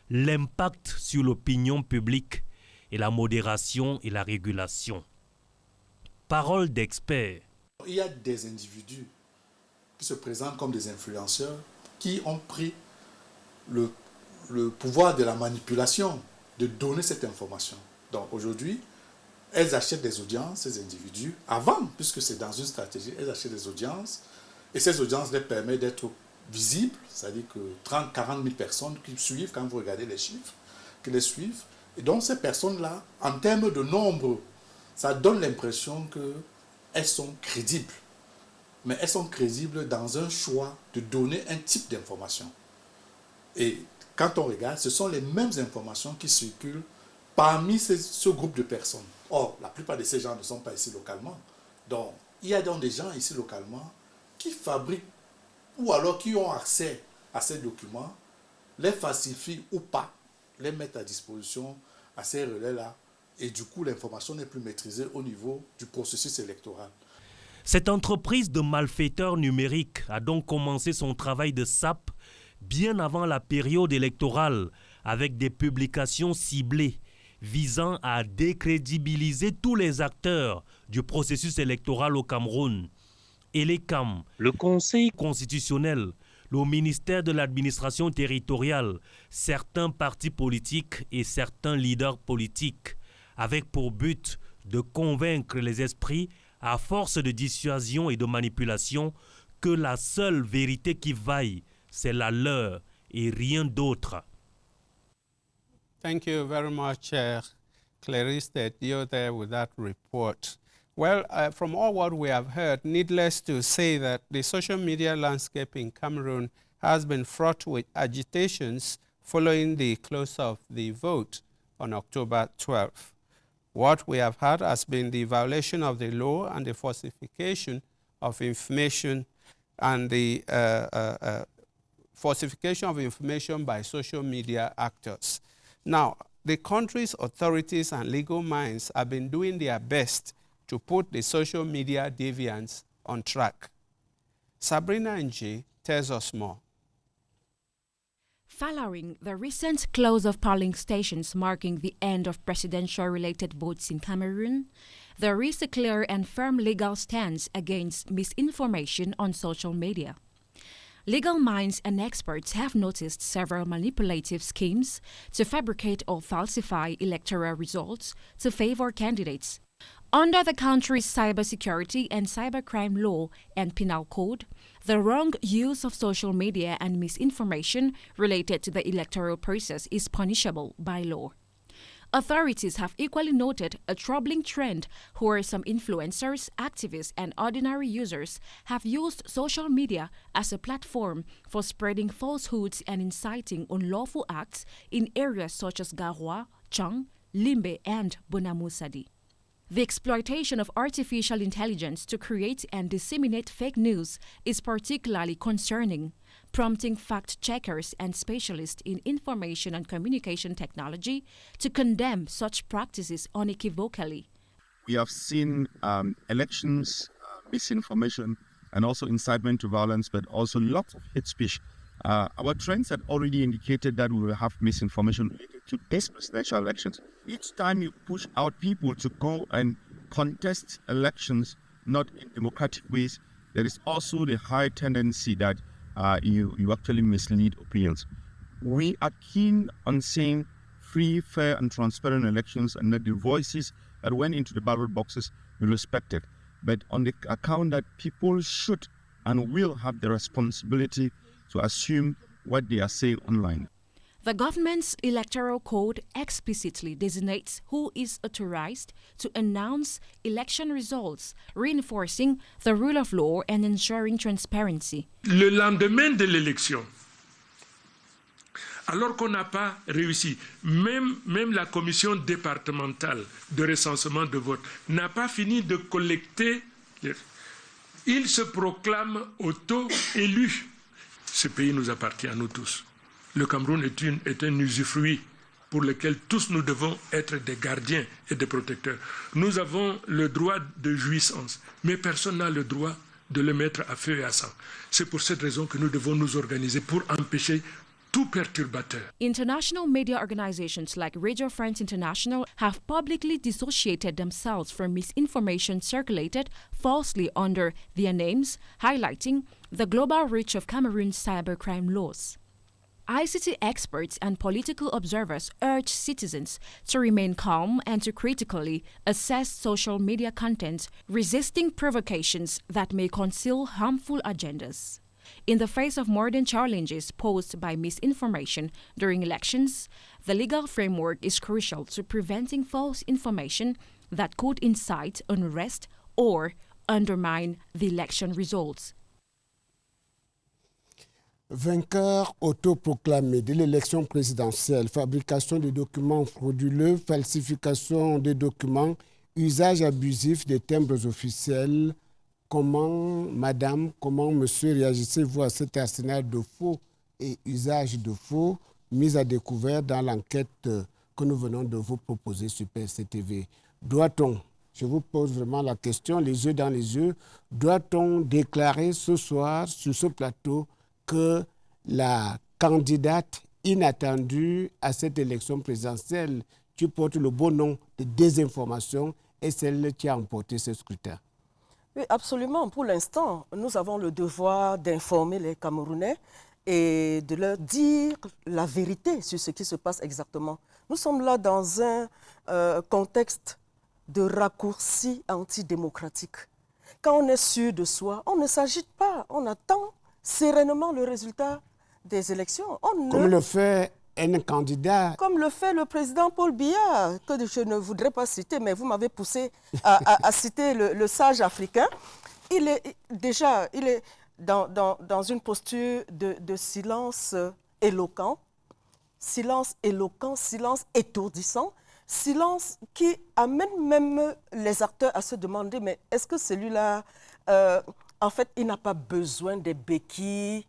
l'impact sur l'opinion publique et la modération et la régulation. Parole d'experts. Il y a des individus qui se présentent comme des influenceurs qui ont pris le pouvoir de la manipulation, de donner cette information. Donc aujourd'hui, elles achètent des audiences, ces individus, avant, puisque c'est dans une stratégie, elles achètent des audiences, et ces audiences les permettent d'être visibles, c'est-à-dire que 30, 40 000 personnes qui suivent, quand vous regardez les chiffres, qui les suivent. Et donc ces personnes-là, en termes de nombre, ça donne l'impression qu'elles sont crédibles. Mais elles sont crédibles dans un choix de donner un type d'information. Et quand on regarde, ce sont les mêmes informations qui circulent parmi ce groupe de personnes. Or, la plupart de ces gens ne sont pas ici localement. Donc, il y a donc des gens ici localement qui fabriquent ou alors qui ont accès à ces documents, les falsifient ou pas, les mettent à disposition à ces relais-là. Et du coup, l'information n'est plus maîtrisée au niveau du processus électoral. Cette entreprise de malfaiteurs numériques a donc commencé son travail de sape bien avant la période électorale avec des publications ciblées visant à décrédibiliser tous les acteurs du processus électoral au Cameroun. Et les CAM, le Conseil constitutionnel, le ministère de l'administration territoriale, certains partis politiques et certains leaders politiques, avec pour but de convaincre les esprits à force de dissuasion et de manipulation que la seule vérité qui vaille, c'est la leur et rien d'autre. Thank you very much, Clarice, that you're there with that report. Well, from all what we have heard, needless to say that the social media landscape in Cameroon has been fraught with agitations following the close of the vote on October 12th. What we have had has been the violation of the law and the falsification of information and the falsification of information by social media actors. Now, the country's authorities and legal minds have been doing their best to put the social media deviants on track. Sabrina Nji tells us more. Following the recent close of polling stations marking the end of presidential-related votes in Cameroon, there is a clear and firm legal stance against misinformation on social media. Legal minds and experts have noticed several manipulative schemes to fabricate or falsify electoral results to favor candidates. Under the country's cybersecurity and cybercrime law and penal code, the wrong use of social media and misinformation related to the electoral process is punishable by law. Authorities have equally noted a troubling trend where some influencers, activists, and ordinary users have used social media as a platform for spreading falsehoods and inciting unlawful acts in areas such as Garoua, Chang, Limbe, and Bonamoussadi. The exploitation of artificial intelligence to create and disseminate fake news is particularly concerning, prompting fact-checkers and specialists in information and communication technology to condemn such practices unequivocally. We have seen elections, misinformation, and also incitement to violence, but also lots of hate speech. Our trends had already indicated that we will have misinformation related to this presidential elections. Each time you push out people to go and contest elections, not in democratic ways, there is also the high tendency that you actually mislead opinions. We are keen on seeing free, fair, and transparent elections, and that the voices that went into the ballot boxes be respected. But on the account that people should and will have the responsibility to assume what they are saying online. The government's electoral code explicitly designates who is authorized to announce election results, reinforcing the rule of law and ensuring transparency. Le lendemain de l'élection, alors qu'on n'a pas réussi, même la commission départementale de recensement de vote n'a pas fini de collecter, il se proclame auto-élu. Ce pays nous appartient à nous tous. Le Cameroun est un usufruit pour lequel tous nous devons être des gardiens et des protecteurs. Nous avons le droit de jouissance, mais personne n'a le droit de le mettre à feu et à sang. C'est pour cette raison que nous devons nous organiser pour empêcher tout perturbateur. International media organizations like Radio France International have publicly dissociated themselves from misinformation circulated falsely under their names, highlighting the global reach of Cameroon's cybercrime laws. ICT experts and political observers urge citizens to remain calm and to critically assess social media content, resisting provocations that may conceal harmful agendas. In the face of modern challenges posed by misinformation during elections, the legal framework is crucial to preventing false information that could incite unrest or undermine the election results. Vainqueur autoproclamé de l'élection présidentielle, fabrication de documents frauduleux, falsification des documents, usage abusif des timbres officiels. Comment, madame, comment monsieur réagissez-vous à cet arsenal de faux et usage de faux mis à découvert dans l'enquête que nous venons de vous proposer sur PSC-TV? Doit-on, je vous pose vraiment la question, les yeux dans les yeux, doit-on déclarer ce soir sur ce plateau que la candidate inattendue à cette élection présidentielle qui porte le beau nom de désinformation est celle qui a emporté ce scrutin? Oui, absolument. Pour l'instant, nous avons le devoir d'informer les Camerounais et de leur dire la vérité sur ce qui se passe exactement. Nous sommes là dans un contexte de raccourci antidémocratique. Quand on est sûr de soi, on ne s'agite pas, on attend sereinement le résultat des élections. Comme le fait un candidat. Comme le fait le président Paul Biya, que je ne voudrais pas citer, mais vous m'avez poussé à citer le sage africain. Il est dans une posture de silence éloquent, silence étourdissant, silence qui amène même les acteurs à se demander, mais est-ce que celui-là, en fait, il n'a pas besoin des béquilles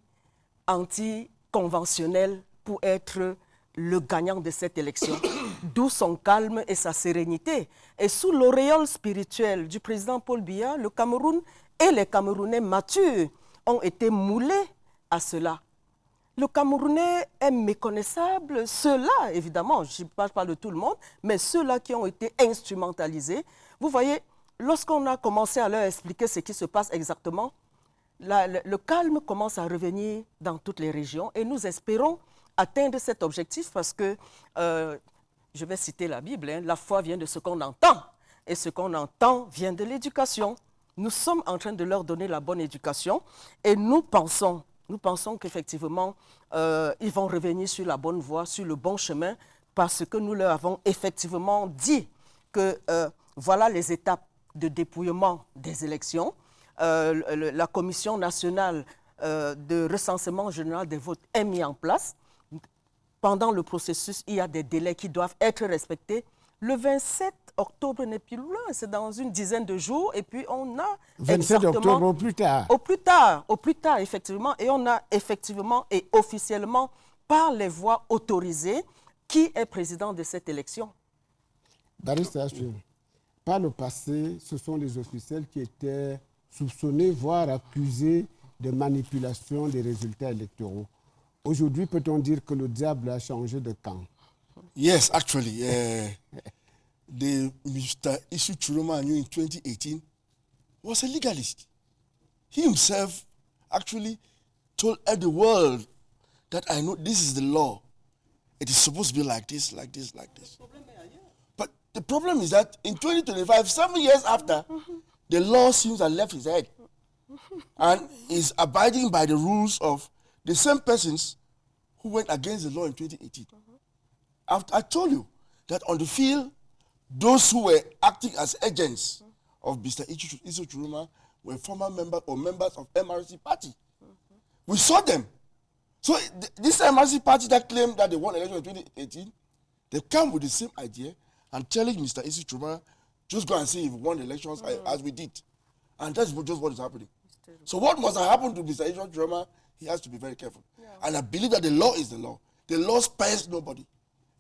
anticonventionnelles pour être le gagnant de cette élection, d'où son calme et sa sérénité. Et sous l'auréole spirituelle du président Paul Biya, le Cameroun et les Camerounais matures ont été moulés à cela. Le Camerounais est méconnaissable, ceux-là, évidemment, je ne parle pas de tout le monde, mais ceux-là qui ont été instrumentalisés. Vous voyez, lorsqu'on a commencé à leur expliquer ce qui se passe exactement, le calme commence à revenir dans toutes les régions et nous espérons atteindre cet objectif parce que, je vais citer la Bible, hein, la foi vient de ce qu'on entend et ce qu'on entend vient de l'éducation. Nous sommes en train de leur donner la bonne éducation et nous pensons qu'effectivement, ils vont revenir sur la bonne voie, sur le bon chemin parce que nous leur avons effectivement dit que voilà les étapes de dépouillement des élections. La Commission nationale de recensement général des votes est mise en place. Pendant le processus, il y a des délais qui doivent être respectés. Le 27 octobre n'est plus loin, c'est dans une dizaine de jours. Et puis on a 27 octobre au plus tard. Au plus tard, effectivement. Et on a effectivement et officiellement, par les voies autorisées, qui est président de cette élection. Barrister, par le passé, ce sont les officiels qui étaient soupçonnés, voire accusés de manipulation des résultats électoraux. Aujourd'hui, peut-on dire que le diable a changé de camp? Yes, actually. The Mr. Isu Chiroma in 2018 was a legalist. He himself actually told the world that I know this is the law. It is supposed to be like this, like this, like this. But the problem is that in 2025, 7 years after, the law seems to have left his head and is abiding by the rules of the same persons who went against the law in 2018. I told you that on the field, those who were acting as agents of Mr. Isu Chiroma were former members or members of MRC party. We saw them. So this MRC party that claimed that they won election in 2018, they come with the same idea and telling Mr. Isu Chiroma, just go and see if we won the elections as we did. And that's just what is happening. So what must have happened to Mr. Isu Chiroma, he has to be very careful. Yeah. And I believe that the law is the law. The law spares nobody.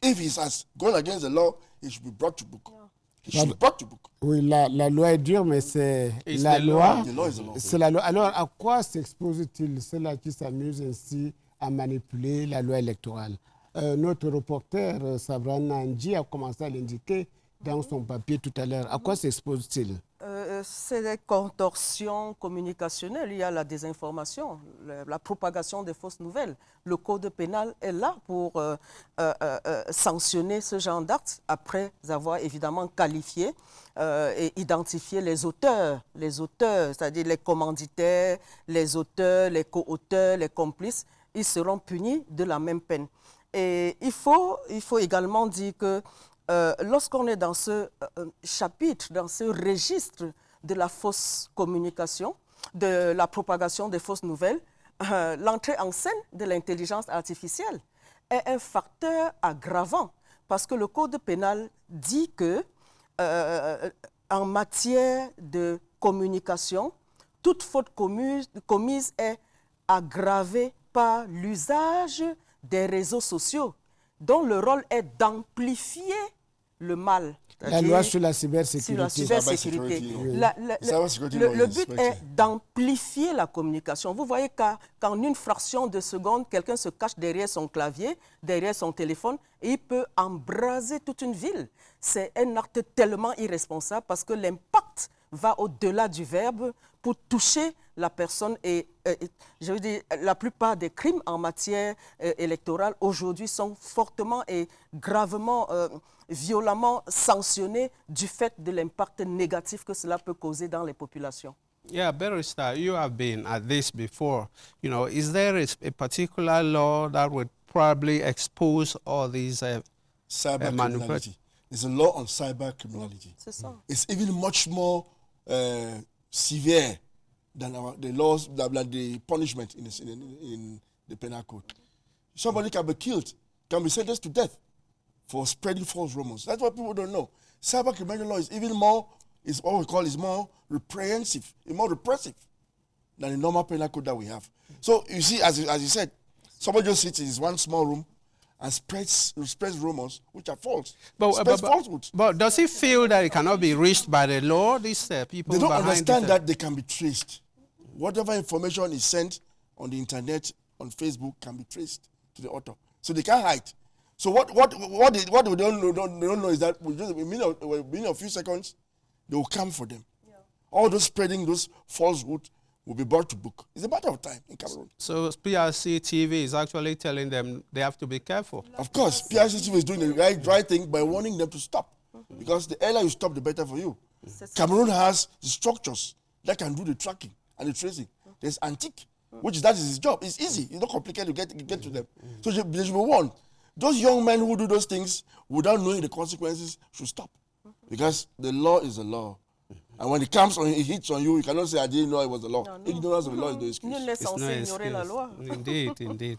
If he has gone against the law, he should be brought to book. He should be brought to book. Oui, la loi est dure, mais c'est la loi. C'est la loi. Alors, à quoi s'expose-t-il ceux-là qui s'amusent ainsi à manipuler la loi électorale? Notre reporter Sabran Nandji a commencé à l'indiquer dans son papier tout à l'heure. À quoi s'expose-t-il? C'est des contorsions communicationnelles. Il y a la désinformation, la propagation des fausses nouvelles. Le code pénal est là pour sanctionner ce genre d'actes après avoir évidemment qualifié et identifié les auteurs, c'est-à-dire les commanditaires, les auteurs, les co-auteurs, les complices. Ils seront punis de la même peine. Et il faut également dire que lorsqu'on est dans ce chapitre, dans ce registre de la fausse communication, de la propagation des fausses nouvelles, l'entrée en scène de l'intelligence artificielle est un facteur aggravant parce que le code pénal dit que en matière de communication, toute faute commise est aggravée par l'usage des réseaux sociaux, dont le rôle est d'amplifier le mal. La loi sur la cybersécurité. Sur la cybersécurité. Le but est d'amplifier la communication. Vous voyez qu'en une fraction de seconde, quelqu'un se cache derrière son clavier, derrière son téléphone, et il peut embraser toute une ville. C'est un acte tellement irresponsable parce que l'impact va au-delà du verbe pour toucher la personne. Et je veux dire, la plupart des crimes en matière électorale aujourd'hui sont fortement et gravement, violemment sanctionnés du fait de l'impact négatif que cela peut causer dans les populations. Yeah, Barrister, you have been at this before. You know, is there a particular law that would probably expose all these cyber criminality? There's a law on cyber criminality. It's even much more severe than the laws, the punishment in the penal code. Somebody can be killed, can be sentenced to death for spreading false rumors. That's what people don't know. Cyber criminal law is even more, is what we call is more reprehensive, more repressive than the normal penal code that we have. So you see, as you said, somebody just sits in his one small room and spreads rumors which are false. But does he feel that it cannot be reached by the law? These people they don't understand that they can be traced. Whatever information is sent on the internet, on Facebook, can be traced to the author. So they can't hide. So what they don't know is that within a few seconds, they will come for them. Yeah. All those spreading those falsehoods will be brought to book. It's a matter of time in Cameroon. So PRC TV is actually telling them they have to be careful. Of course, PRC TV is doing the right thing by warning them to stop. Because the earlier you stop, the better for you. Cameroon has the structures that can do the tracking and the tracing. There's Antique, that is his job. It's easy. It's not complicated to get to them. So they should be warned. Those young men who do those things without knowing the consequences should stop. Because the law is the law. And when it comes on, it hits on you, you cannot say, I didn't know it was the law. No. Ignorance of the law is no excuse. Nul n'est censé ignorer la loi. Indeed, indeed.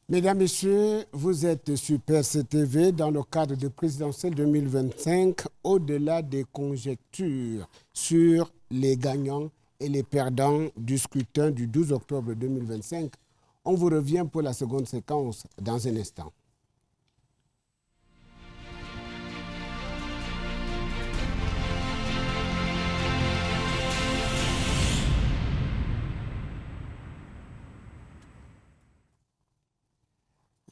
Mesdames, Messieurs, vous êtes sur PRC-TV dans le cadre de présidentielle 2025, au-delà des conjectures sur les gagnants et les perdants du scrutin du 12 octobre 2025. On vous revient pour la seconde séquence dans un instant.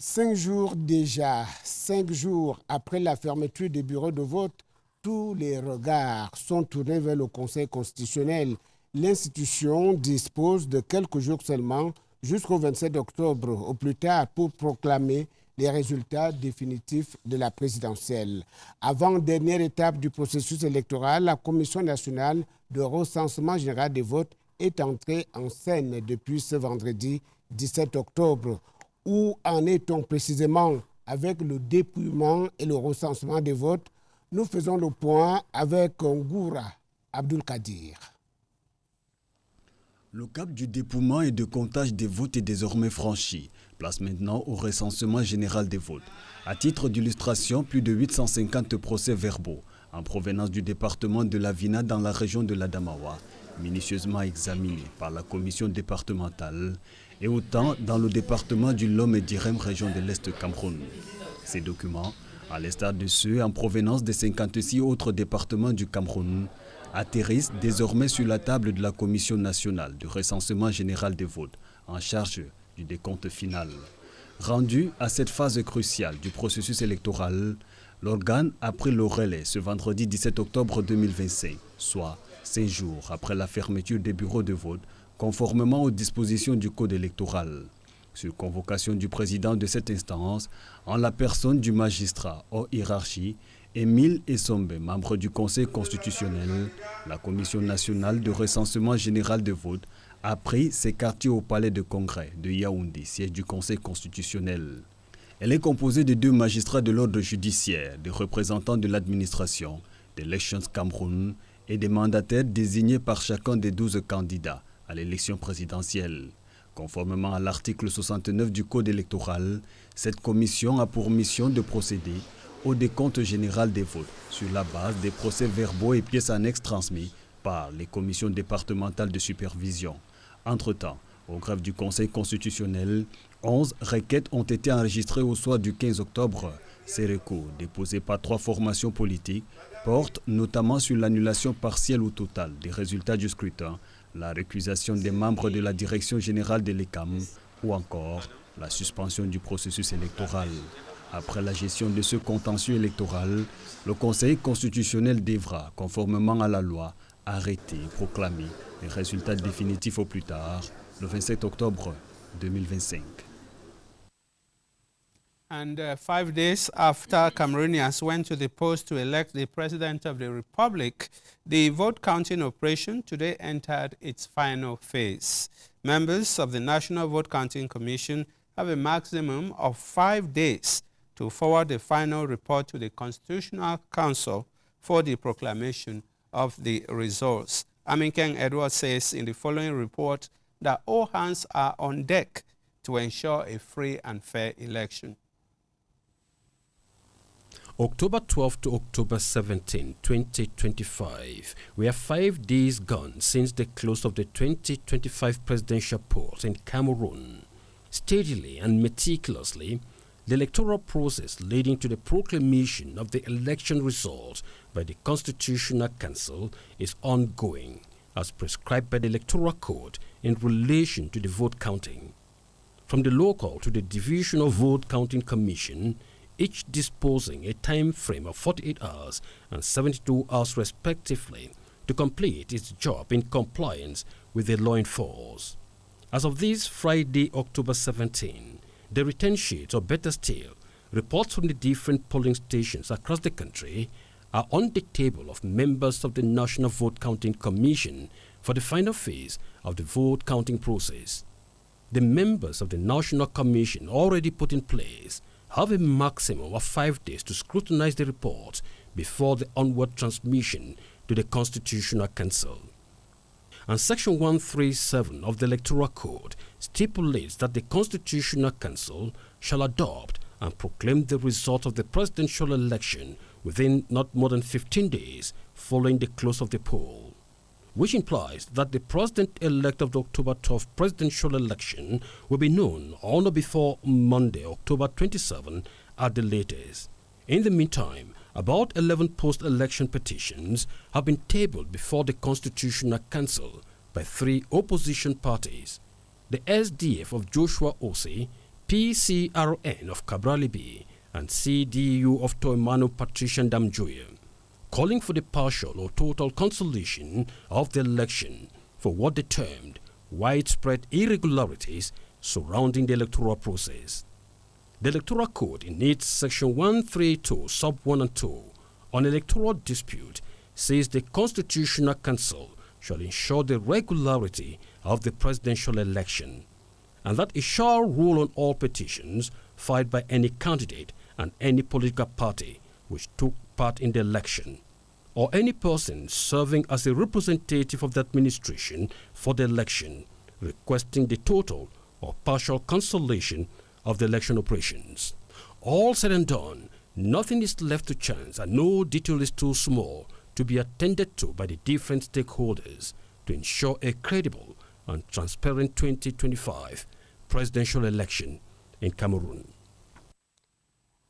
Cinq jours déjà, 5 jours après la fermeture des bureaux de vote, tous les regards sont tournés vers le Conseil constitutionnel. L'institution dispose de quelques jours seulement, jusqu'au 27 octobre au plus tard, pour proclamer les résultats définitifs de la présidentielle. Avant-dernière étape du processus électoral, la Commission nationale de recensement général des votes est entrée en scène depuis ce vendredi 17 octobre. Où en est-on précisément avec le dépouillement et le recensement des votes? Nous faisons le point avec Ngoura Abdul-Kadir. Le cap du dépouillement et de comptage des votes est désormais franchi. Place maintenant au recensement général des votes. À titre d'illustration, plus de 850 procès-verbaux en provenance du département de l'Avina dans la région de l'Adamawa, minutieusement examinés par la commission départementale, et autant dans le département du Lom et d'Irem, région de l'Est Cameroun. Ces documents, à l'instar de ceux en provenance des 56 autres départements du Cameroun, atterrissent désormais sur la table de la Commission nationale du recensement général des votes, en charge du décompte final. Rendu à cette phase cruciale du processus électoral, l'organe a pris le relais ce vendredi 17 octobre 2025, soit 5 jours après la fermeture des bureaux de vote, conformément aux dispositions du Code électoral. Sur convocation du président de cette instance, en la personne du magistrat hors hiérarchie, Émile Essombe, membre du Conseil constitutionnel, la Commission nationale de recensement général de vote a pris ses quartiers au palais de congrès de Yaoundé, siège du Conseil constitutionnel. Elle est composée de 2 magistrats de l'ordre judiciaire, des représentants de l'administration, d'Elections Cameroun et des mandataires désignés par chacun des 12 candidats à l'élection présidentielle. Conformément à l'article 69 du Code électoral, cette commission a pour mission de procéder au décompte général des votes sur la base des procès-verbaux et pièces annexes transmis par les commissions départementales de supervision. Entre-temps, au greffe du Conseil constitutionnel, 11 requêtes ont été enregistrées au soir du 15 octobre. Ces recours, déposés par 3 formations politiques, portent notamment sur l'annulation partielle ou totale des résultats du scrutin, la récusation des membres de la direction générale de l'ECAM ou encore la suspension du processus électoral. Après la gestion de ce contentieux électoral, le Conseil constitutionnel devra, conformément à la loi, arrêter et proclamer les résultats définitifs au plus tard, le 27 octobre 2025. And 5 days after Cameroonians went to the polls to elect the President of the Republic, the vote counting operation today entered its final phase. Members of the National Vote Counting Commission have a maximum of 5 days to forward the final report to the Constitutional Council for the proclamation of the results. Aminkeng Edward says in the following report that all hands are on deck to ensure a free and fair election. October 12 to October 17, 2025. We are 5 days gone since the close of the 2025 presidential polls in Cameroon. Steadily and meticulously, the electoral process leading to the proclamation of the election results by the Constitutional Council is ongoing, as prescribed by the Electoral Code in relation to the vote counting. From the local to the Divisional Vote Counting Commission, each disposing a time frame of 48 hours and 72 hours respectively to complete its job in compliance with the law in force. As of this Friday, October 17, the return sheets, or better still, reports from the different polling stations across the country are on the table of members of the National Vote Counting Commission for the final phase of the vote counting process. The members of the National Commission already put in place have a maximum of 5 days to scrutinize the report before the onward transmission to the Constitutional Council. And Section 137 of the Electoral Code stipulates that the Constitutional Council shall adopt and proclaim the result of the presidential election within not more than 15 days following the close of the poll, which implies that the president-elect of the October 12 presidential election will be known on or before Monday, October 27 at the latest. In the meantime, about 11 post-election petitions have been tabled before the Constitutional Council by 3 opposition parties: the SDF of Joshua Osei, PCRN of Kabralibi, and CDU of Toimano Patrician Damjoye, calling for the partial or total cancellation of the election for what they termed widespread irregularities surrounding the electoral process. The Electoral Code, in its Section 132, Sub 1 and 2, on electoral dispute, says the Constitutional Council shall ensure the regularity of the presidential election, and that it shall rule on all petitions filed by any candidate and any political party which took part in the election, or any person serving as a representative of the administration for the election, requesting the total or partial cancellation of the election operations. All said and done, nothing is left to chance and no detail is too small to be attended to by the different stakeholders to ensure a credible and transparent 2025 presidential election in Cameroon.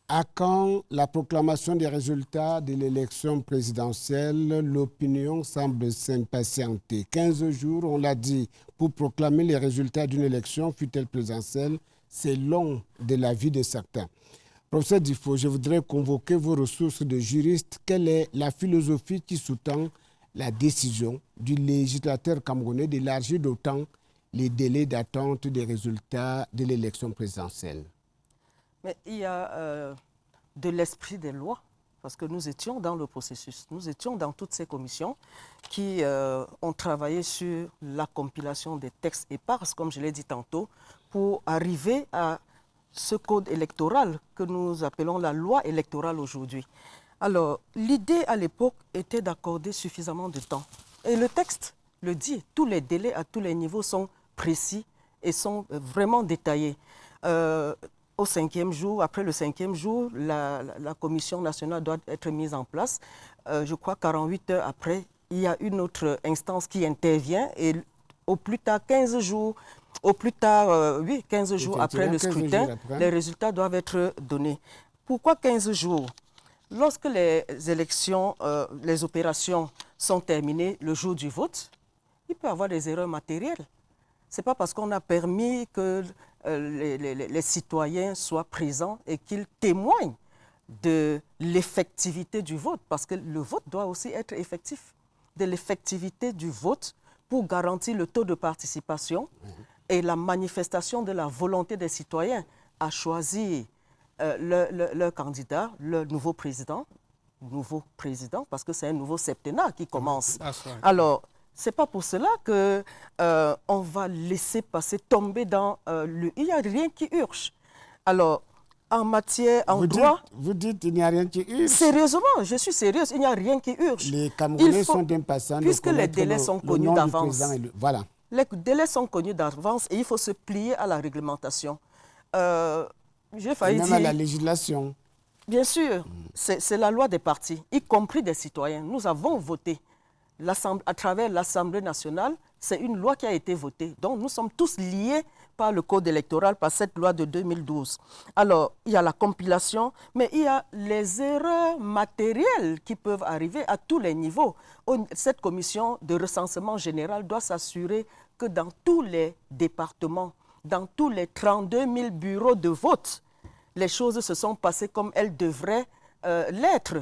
À quand la proclamation des résultats de l'élection présidentielle, l'opinion semble s'impatienter. 15 jours, on l'a dit, pour proclamer les résultats d'une élection, fût-elle présidentielle, c'est long de la vie de certains. Professeur Difo, je voudrais convoquer vos ressources de juriste. Quelle est la philosophie qui sous-tend la décision du législateur camerounais d'élargir d'autant les délais d'attente des résultats de l'élection présidentielle? Mais il y a de l'esprit des lois, parce que nous étions dans le processus. Nous étions dans toutes ces commissions qui ont travaillé sur la compilation des textes épars, comme je l'ai dit tantôt, pour arriver à ce code électoral que nous appelons la loi électorale aujourd'hui. Alors, l'idée à l'époque était d'accorder suffisamment de temps. Et le texte le dit, tous les délais à tous les niveaux sont précis et sont vraiment détaillés. Au 5e jour, après le 5e jour, la commission nationale doit être mise en place. Je crois 48 heures après, il y a une autre instance qui intervient et au plus tard 15 jours, 15 jours après le scrutin, les résultats doivent être donnés. Pourquoi 15 jours? Lorsque les élections, les opérations sont terminées le jour du vote, il peut y avoir des erreurs matérielles. Ce n'est pas parce qu'on a permis que les citoyens soient présents et qu'ils témoignent de l'effectivité du vote, parce que le vote doit aussi être effectif, de l'effectivité du vote pour garantir le taux de participation et la manifestation de la volonté des citoyens à choisir leur candidat, le nouveau président, parce que c'est un nouveau septennat qui commence. Alors, ce n'est pas pour cela qu'on va laisser tomber dans le... Il n'y a rien qui urge. Alors, en matière, en droit... Vous dites qu'il n'y a rien qui urge? Sérieusement, je suis sérieuse, il n'y a rien qui urge. Les Camerounais sont impatients. Puisque les délais sont connus d'avance. Voilà. Les délais sont connus d'avance et il faut se plier à la réglementation. J'ai failli dire... Même à la législation. Bien sûr, c'est la loi des partis, y compris des citoyens. Nous avons voté. À travers l'Assemblée nationale, c'est une loi qui a été votée. Donc, nous sommes tous liés par le code électoral, par cette loi de 2012. Alors, il y a la compilation, mais il y a les erreurs matérielles qui peuvent arriver à tous les niveaux. Cette commission de recensement général doit s'assurer que dans tous les départements, dans tous les 32 000 bureaux de vote, les choses se sont passées comme elles devraient l'être.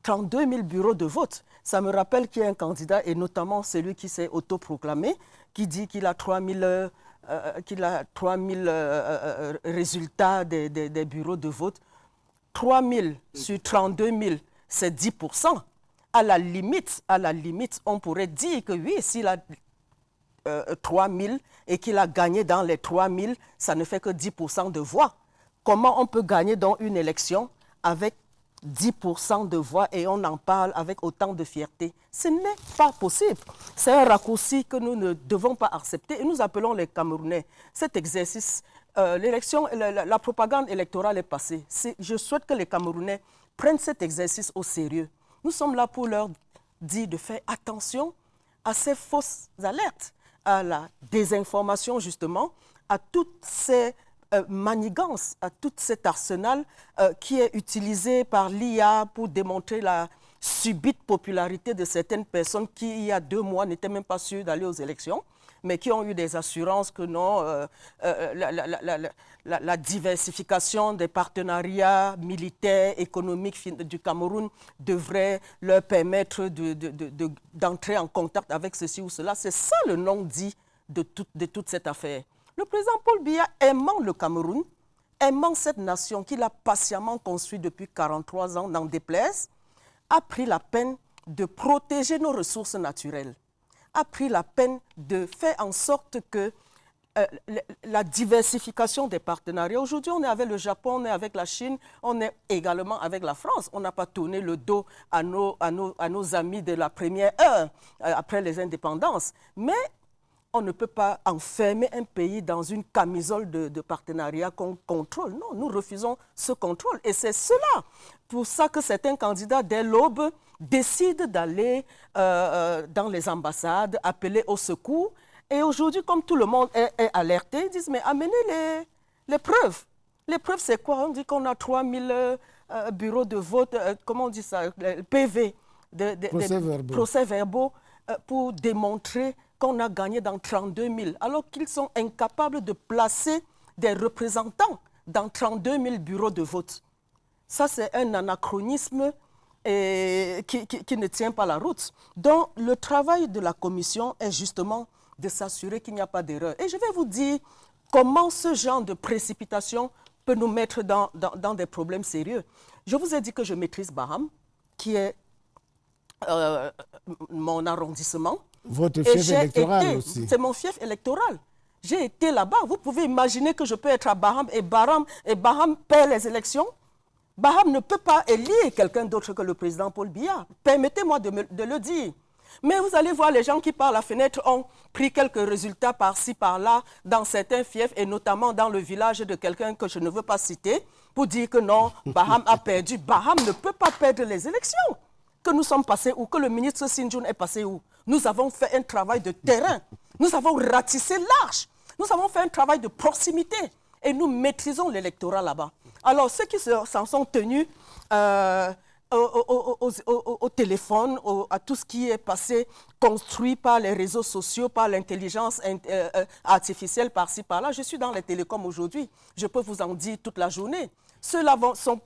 32 000 bureaux de vote. Ça me rappelle qu'il y a un candidat, et notamment celui qui s'est autoproclamé, qui dit qu'il a 3 000 résultats des bureaux de vote. 3 000 sur 32 000, c'est 10%. À la limite, on pourrait dire que oui, s'il a 3 000 et qu'il a gagné dans les 3 000, ça ne fait que 10% de voix. Comment on peut gagner dans une élection avec 10% de voix et on en parle avec autant de fierté. Ce n'est pas possible. C'est un raccourci que nous ne devons pas accepter et nous appelons les Camerounais. Cet exercice, la propagande électorale est passée. Je souhaite que les Camerounais prennent cet exercice au sérieux. Nous sommes là pour leur dire de faire attention à ces fausses alertes, à la désinformation justement, à toutes ces manigances, à tout cet arsenal qui est utilisé par l'IA pour démontrer la subite popularité de certaines personnes qui, il y a 2 mois, n'étaient même pas sûres d'aller aux élections, mais qui ont eu des assurances que non, la diversification des partenariats militaires, économiques du Cameroun devrait leur permettre d'entrer en contact avec ceci ou cela. C'est ça le non-dit de toute cette affaire. Le président Paul Biya, aimant le Cameroun, aimant cette nation qu'il a patiemment construite depuis 43 ans, n'en déplaise, a pris la peine de protéger nos ressources naturelles, a pris la peine de faire en sorte que la diversification des partenariats. Aujourd'hui, on est avec le Japon, on est avec la Chine, on est également avec la France. On n'a pas tourné le dos à nos amis de la première heure, après les indépendances. Mais on ne peut pas enfermer un pays dans une camisole de partenariat qu'on contrôle. Non, nous refusons ce contrôle. Et c'est cela, pour ça que certains candidats, dès l'aube, décident d'aller dans les ambassades, appeler au secours. Et aujourd'hui, comme tout le monde est alerté, ils disent, mais amenez les preuves. Les preuves, c'est quoi? On dit qu'on a 3000 bureaux de vote, comment on dit ça, PV, procès-verbaux, pour démontrer qu'on a gagné dans 32 000, alors qu'ils sont incapables de placer des représentants dans 32 000 bureaux de vote. Ça, c'est un anachronisme qui ne tient pas la route. Donc, le travail de la commission est justement de s'assurer qu'il n'y a pas d'erreur. Et je vais vous dire comment ce genre de précipitation peut nous mettre dans des problèmes sérieux. Je vous ai dit que je maîtrise Baham, qui est mon arrondissement. Votre fief électoral aussi. C'est mon fief électoral. J'ai été là-bas. Vous pouvez imaginer que je peux être à Baham et Baham perd les élections. Baham ne peut pas élire quelqu'un d'autre que le président Paul Biya. Permettez-moi de le dire. Mais vous allez voir les gens qui par la fenêtre ont pris quelques résultats par-ci, par-là, dans certains fiefs, et notamment dans le village de quelqu'un que je ne veux pas citer, pour dire que non, Baham a perdu. Baham ne peut pas perdre les élections. Que nous sommes passés où, que le ministre Sinjoun est passé où. Nous avons fait un travail de terrain. Nous avons ratissé large. Nous avons fait un travail de proximité. Et nous maîtrisons l'électorat là-bas. Alors, ceux qui s'en sont tenus au téléphone, à tout ce qui est passé, construit par les réseaux sociaux, par l'intelligence artificielle, par-ci, par-là. Je suis dans les télécoms aujourd'hui. Je peux vous en dire toute la journée. Ceux-là sont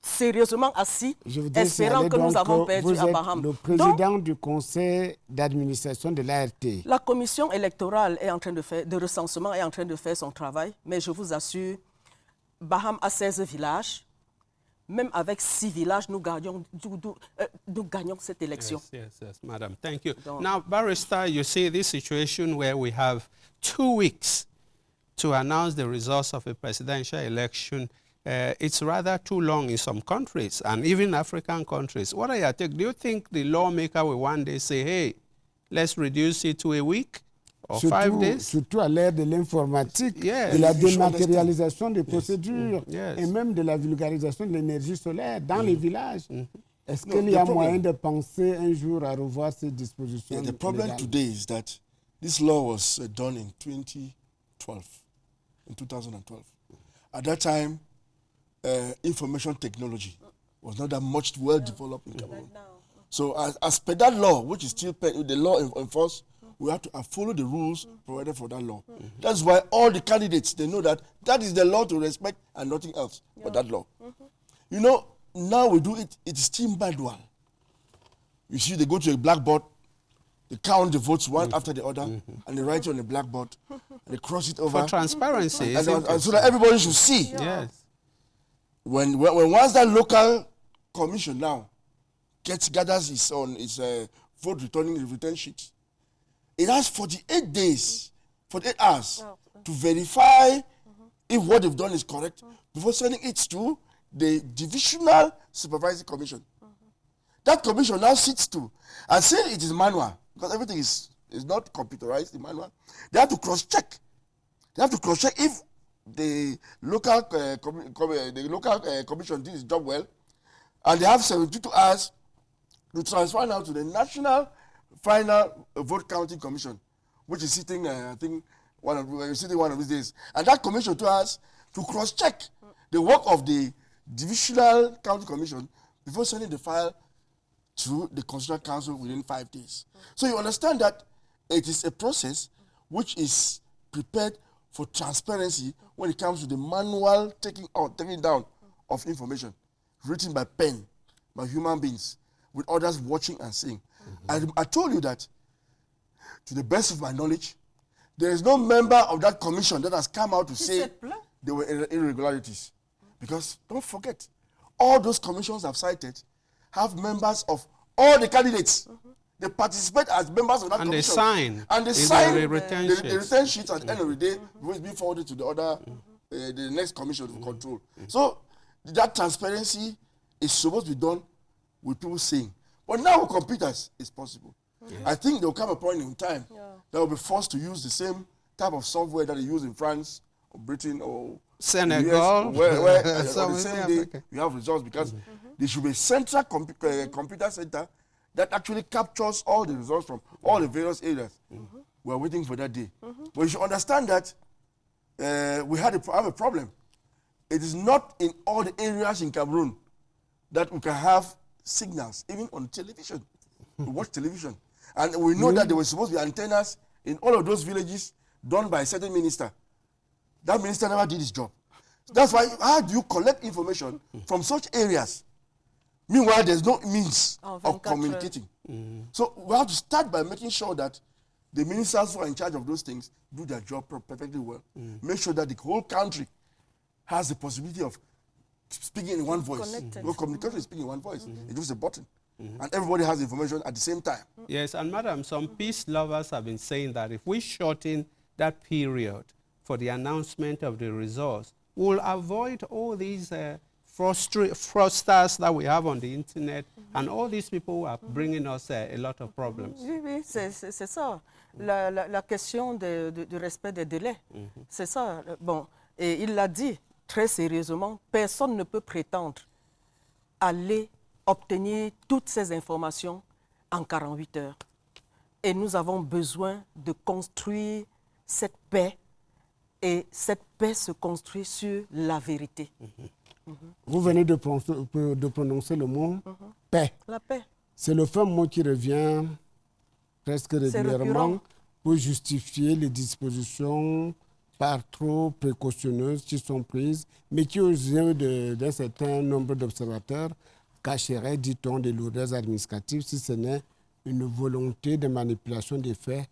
sérieusement assis, espérant que nous avons perdu à Baham. Vous êtes le président du conseil d'administration de l'ART. La commission électorale est en train de recensement est en train de faire son travail, mais je vous assure, Baham a 16 villages. Même avec 6 villages, nous gagnons cette élection. Yes, madam. Thank you. Now, Barrister, you see this situation where we have 2 weeks to announce the results of a presidential election. It's rather too long in some countries, and even African countries. What are your take? Do you think the lawmaker will one day say, hey, let's reduce it to a week or 5 days? Surtout à l'ère de l'informatique, de la dématérialisation des procédures et même de la vulgarisation de l'énergie solaire dans les villages. Est-ce qu'il y a moyen de penser un jour à revoir ces dispositions? The problem today is that this law was done in 2012. At that time, information technology was not that much well developed in Cameroon. So as per that law, which is still the law enforced, we have to follow the rules provided for that law. That's why all the candidates, they know that that is the law to respect and nothing else but that law. You know, now we do it, it's still manual. You see, they go to a blackboard, they count the votes one after the other, and they write it on the blackboard, and they cross it over. For transparency. And so that everybody should see. Yes. When once that local commission now gathers its vote return sheet, it has 48 days, 48 hours to verify if what they've done is correct before sending it to the Divisional Supervisory Commission. That commission now sits to, and say it is manual, because everything is not computerized in manual. They have to cross-check. They have to cross-check if the local commission did its job well, and they have 72 hours to transfer now to the National Final Vote Counting Commission, which is sitting, I think, one of these days. And that commission too has to cross-check the work of the Divisional County Commission before sending the file to the Constitutional Council within 5 days. So you understand that it is a process which is prepared for transparency when it comes to the manual taking down of information written by pen, by human beings, with others watching and seeing. I told you that, to the best of my knowledge, there is no member of that commission that has come out to say there were irregularities. Because don't forget, all those commissions I've cited have members of all the candidates. They participate as members of that commission. And they sign the return sheets at the end of the day, which will be forwarded to the other, the next commission to control. So that transparency is supposed to be done with people saying. But now with computers, it's possible. I think there will come a point in time that will be forced to use the same type of software that they use in France or Britain or Senegal, US, where on the same day you have results, because there should be a central computer center that actually captures all the results from all the various areas. We are waiting for that day. But you should understand that we have a problem. It is not in all the areas in Cameroon that we can have signals, even on television. We watch television. And we know that there were supposed to be antennas in all of those villages done by a certain minister. That minister never did his job. That's why, how do you collect information from such areas? Meanwhile, there's no means of communicating. So we have to start by making sure that the ministers who are in charge of those things do their job perfectly well. Make sure that the whole country has the possibility of speaking in one voice. Because communication is speaking in one voice. It's just a button. And everybody has information at the same time. Yes, and madam, some peace lovers have been saying that if we shorten that period for the announcement of the results, we'll avoid all these fraudsters that we have on the internet, and all these people who are bringing us a lot of problems. Oui, c'est ça. La question du respect des délais, c'est ça. Bon, et il l'a dit très sérieusement, personne ne peut prétendre aller obtenir toutes ces informations en 48 heures. Et nous avons besoin de construire cette paix, et cette paix se construit sur la vérité. Vous venez de prononcer le mot paix. La paix. C'est le fameux mot qui revient presque régulièrement pour justifier les dispositions par trop précautionneuses qui sont prises, mais qui, aux yeux d'un certain nombre d'observateurs, cacherait, dit-on, des lourdeurs administratives si ce n'est une volonté de manipulation des faits,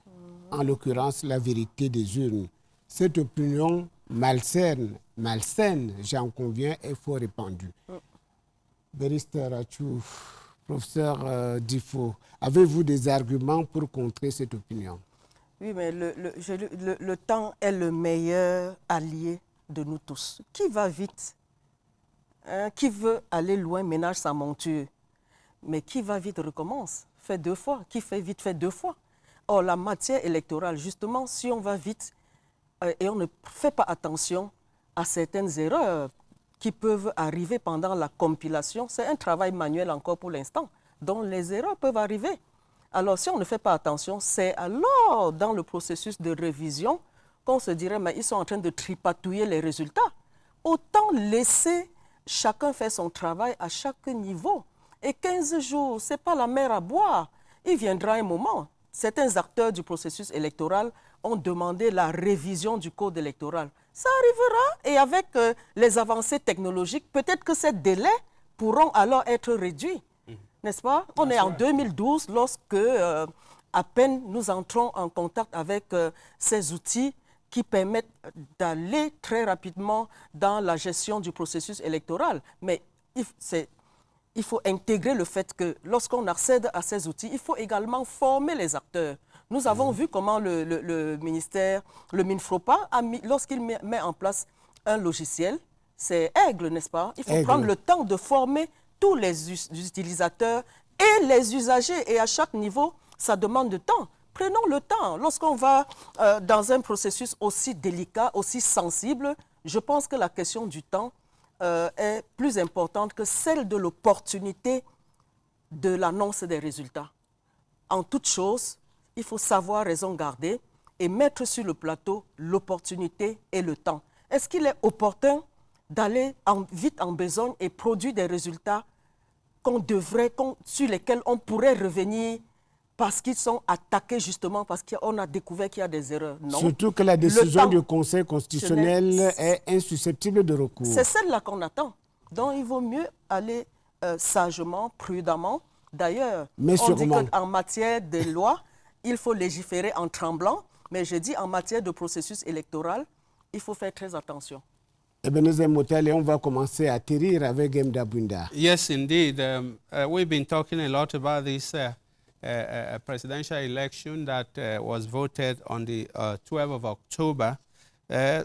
en l'occurrence la vérité des urnes. Cette opinion malsaine, j'en conviens, est fort répandue. Barrister Achou, professeur Difo, avez-vous des arguments pour contrer cette opinion? Oui, mais le temps est le meilleur allié de nous tous. Qui va vite, qui veut aller loin ménage sa monture. Mais qui va vite recommence, fait 2 fois. Qui fait vite fait 2 fois. Or, la matière électorale, justement, si on va vite et on ne fait pas attention à certaines erreurs qui peuvent arriver pendant la compilation, c'est un travail manuel encore pour l'instant, dont les erreurs peuvent arriver. Alors, si on ne fait pas attention, c'est alors dans le processus de révision qu'on se dirait, mais ils sont en train de tripatouiller les résultats. Autant laisser chacun faire son travail à chaque niveau. Et 15 jours, ce n'est pas la mer à boire. Il viendra un moment. Certains acteurs du processus électoral ont demandé la révision du code électoral. Ça arrivera, et avec les avancées technologiques, peut-être que ces délais pourront alors être réduits. N'est-ce pas? On est en 2012 lorsque à peine nous entrons en contact avec ces outils qui permettent d'aller très rapidement dans la gestion du processus électoral. Mais il faut intégrer le fait que lorsqu'on accède à ces outils, il faut également former les acteurs. Nous avons vu comment le ministère, le MINFROPA, lorsqu'il met en place un logiciel, c'est aigle, n'est-ce pas? Il faut prendre le temps de former tous les utilisateurs et les usagers. Et à chaque niveau, ça demande du temps. Prenons le temps. Lorsqu'on va dans un processus aussi délicat, aussi sensible, je pense que la question du temps est plus importante que celle de l'opportunité de l'annonce des résultats. En toute chose, il faut savoir raison garder et mettre sur le plateau l'opportunité et le temps. Est-ce qu'il est opportun d'aller vite en besogne et produire des résultats sur lesquels on pourrait revenir parce qu'ils sont attaqués justement, parce qu'on a découvert qu'il y a des erreurs? Non. Surtout que la décision du Conseil constitutionnel est insusceptible de recours. C'est celle-là qu'on attend. Donc il vaut mieux aller sagement, prudemment. D'ailleurs, on dit qu'en matière de loi, il faut légiférer en tremblant, mais je dis en matière de processus électoral, il faut faire très attention. Ebenezer Motale, on va commencer à atterrir avec Gemda Bwinda. Yes, indeed. We've been talking a lot about this presidential election that was voted on the 12th of October.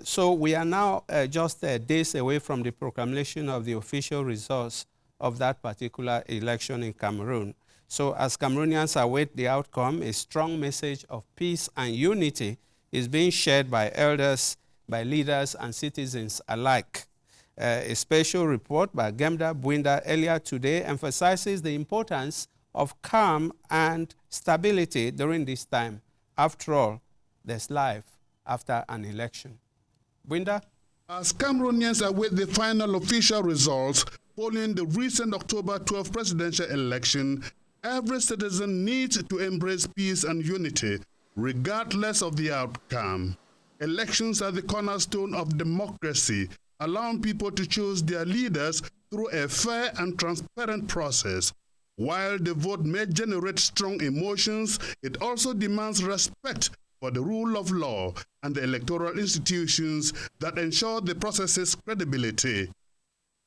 So we are now just days away from the proclamation of the official results of that particular election in Cameroon. So as Cameroonians await the outcome, a strong message of peace and unity is being shared by elders, by leaders and citizens alike. A special report by Gemda Bwinda earlier today emphasizes the importance of calm and stability during this time. After all, there's life after an election. Bwinda? As Cameroonians await the final official results following the recent October 12 presidential election, every citizen needs to embrace peace and unity, regardless of the outcome. Elections are the cornerstone of democracy, allowing people to choose their leaders through a fair and transparent process. While the vote may generate strong emotions, it also demands respect for the rule of law and the electoral institutions that ensure the process's credibility.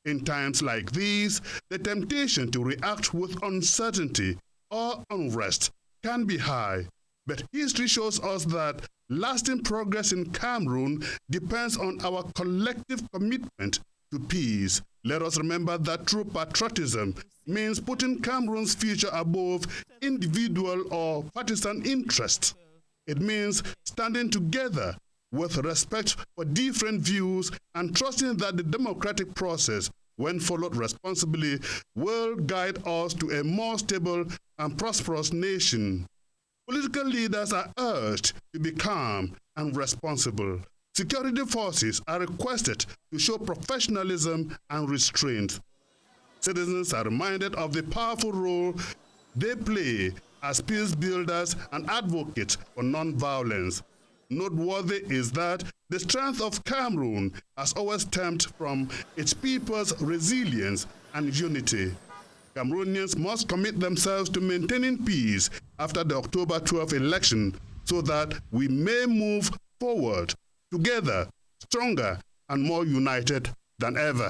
In times like these, the temptation to react with uncertainty or unrest can be high. But history shows us that lasting progress in Cameroon depends on our collective commitment to peace. Let us remember that true patriotism means putting Cameroon's future above individual or partisan interests. It means standing together with respect for different views and trusting that the democratic process, when followed responsibly, will guide us to a more stable and prosperous nation. Political leaders are urged to be calm and responsible. Security forces are requested to show professionalism and restraint. Citizens are reminded of the powerful role they play as peace builders and advocates for non-violence. Noteworthy is that the strength of Cameroon has always stemmed from its people's resilience and unity. Cameroonians must commit themselves to maintaining peace after the October 12 election so that we may move forward together, stronger and more united than ever.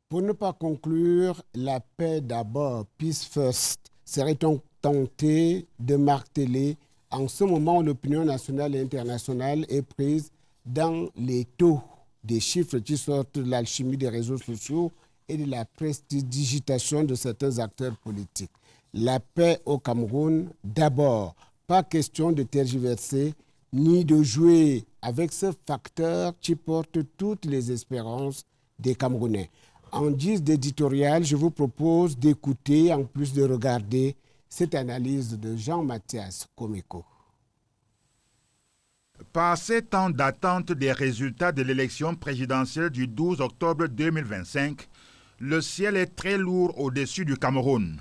Pour ne pas conclure, la paix d'abord, peace first, serait-on tenté de marteler en ce moment où l'opinion nationale et internationale est prise dans les taux des chiffres qui sortent de l'alchimie des réseaux sociaux et de la prestidigitation de certains acteurs politiques. La paix au Cameroun, d'abord, pas question de tergiverser ni de jouer avec ce facteur qui porte toutes les espérances des Camerounais. En guise d'éditorial, je vous propose d'écouter, en plus de regarder, cette analyse de Jean-Mathias Komeko. Par ces temps d'attente des résultats de l'élection présidentielle du 12 octobre 2025, le ciel est très lourd au-dessus du Cameroun.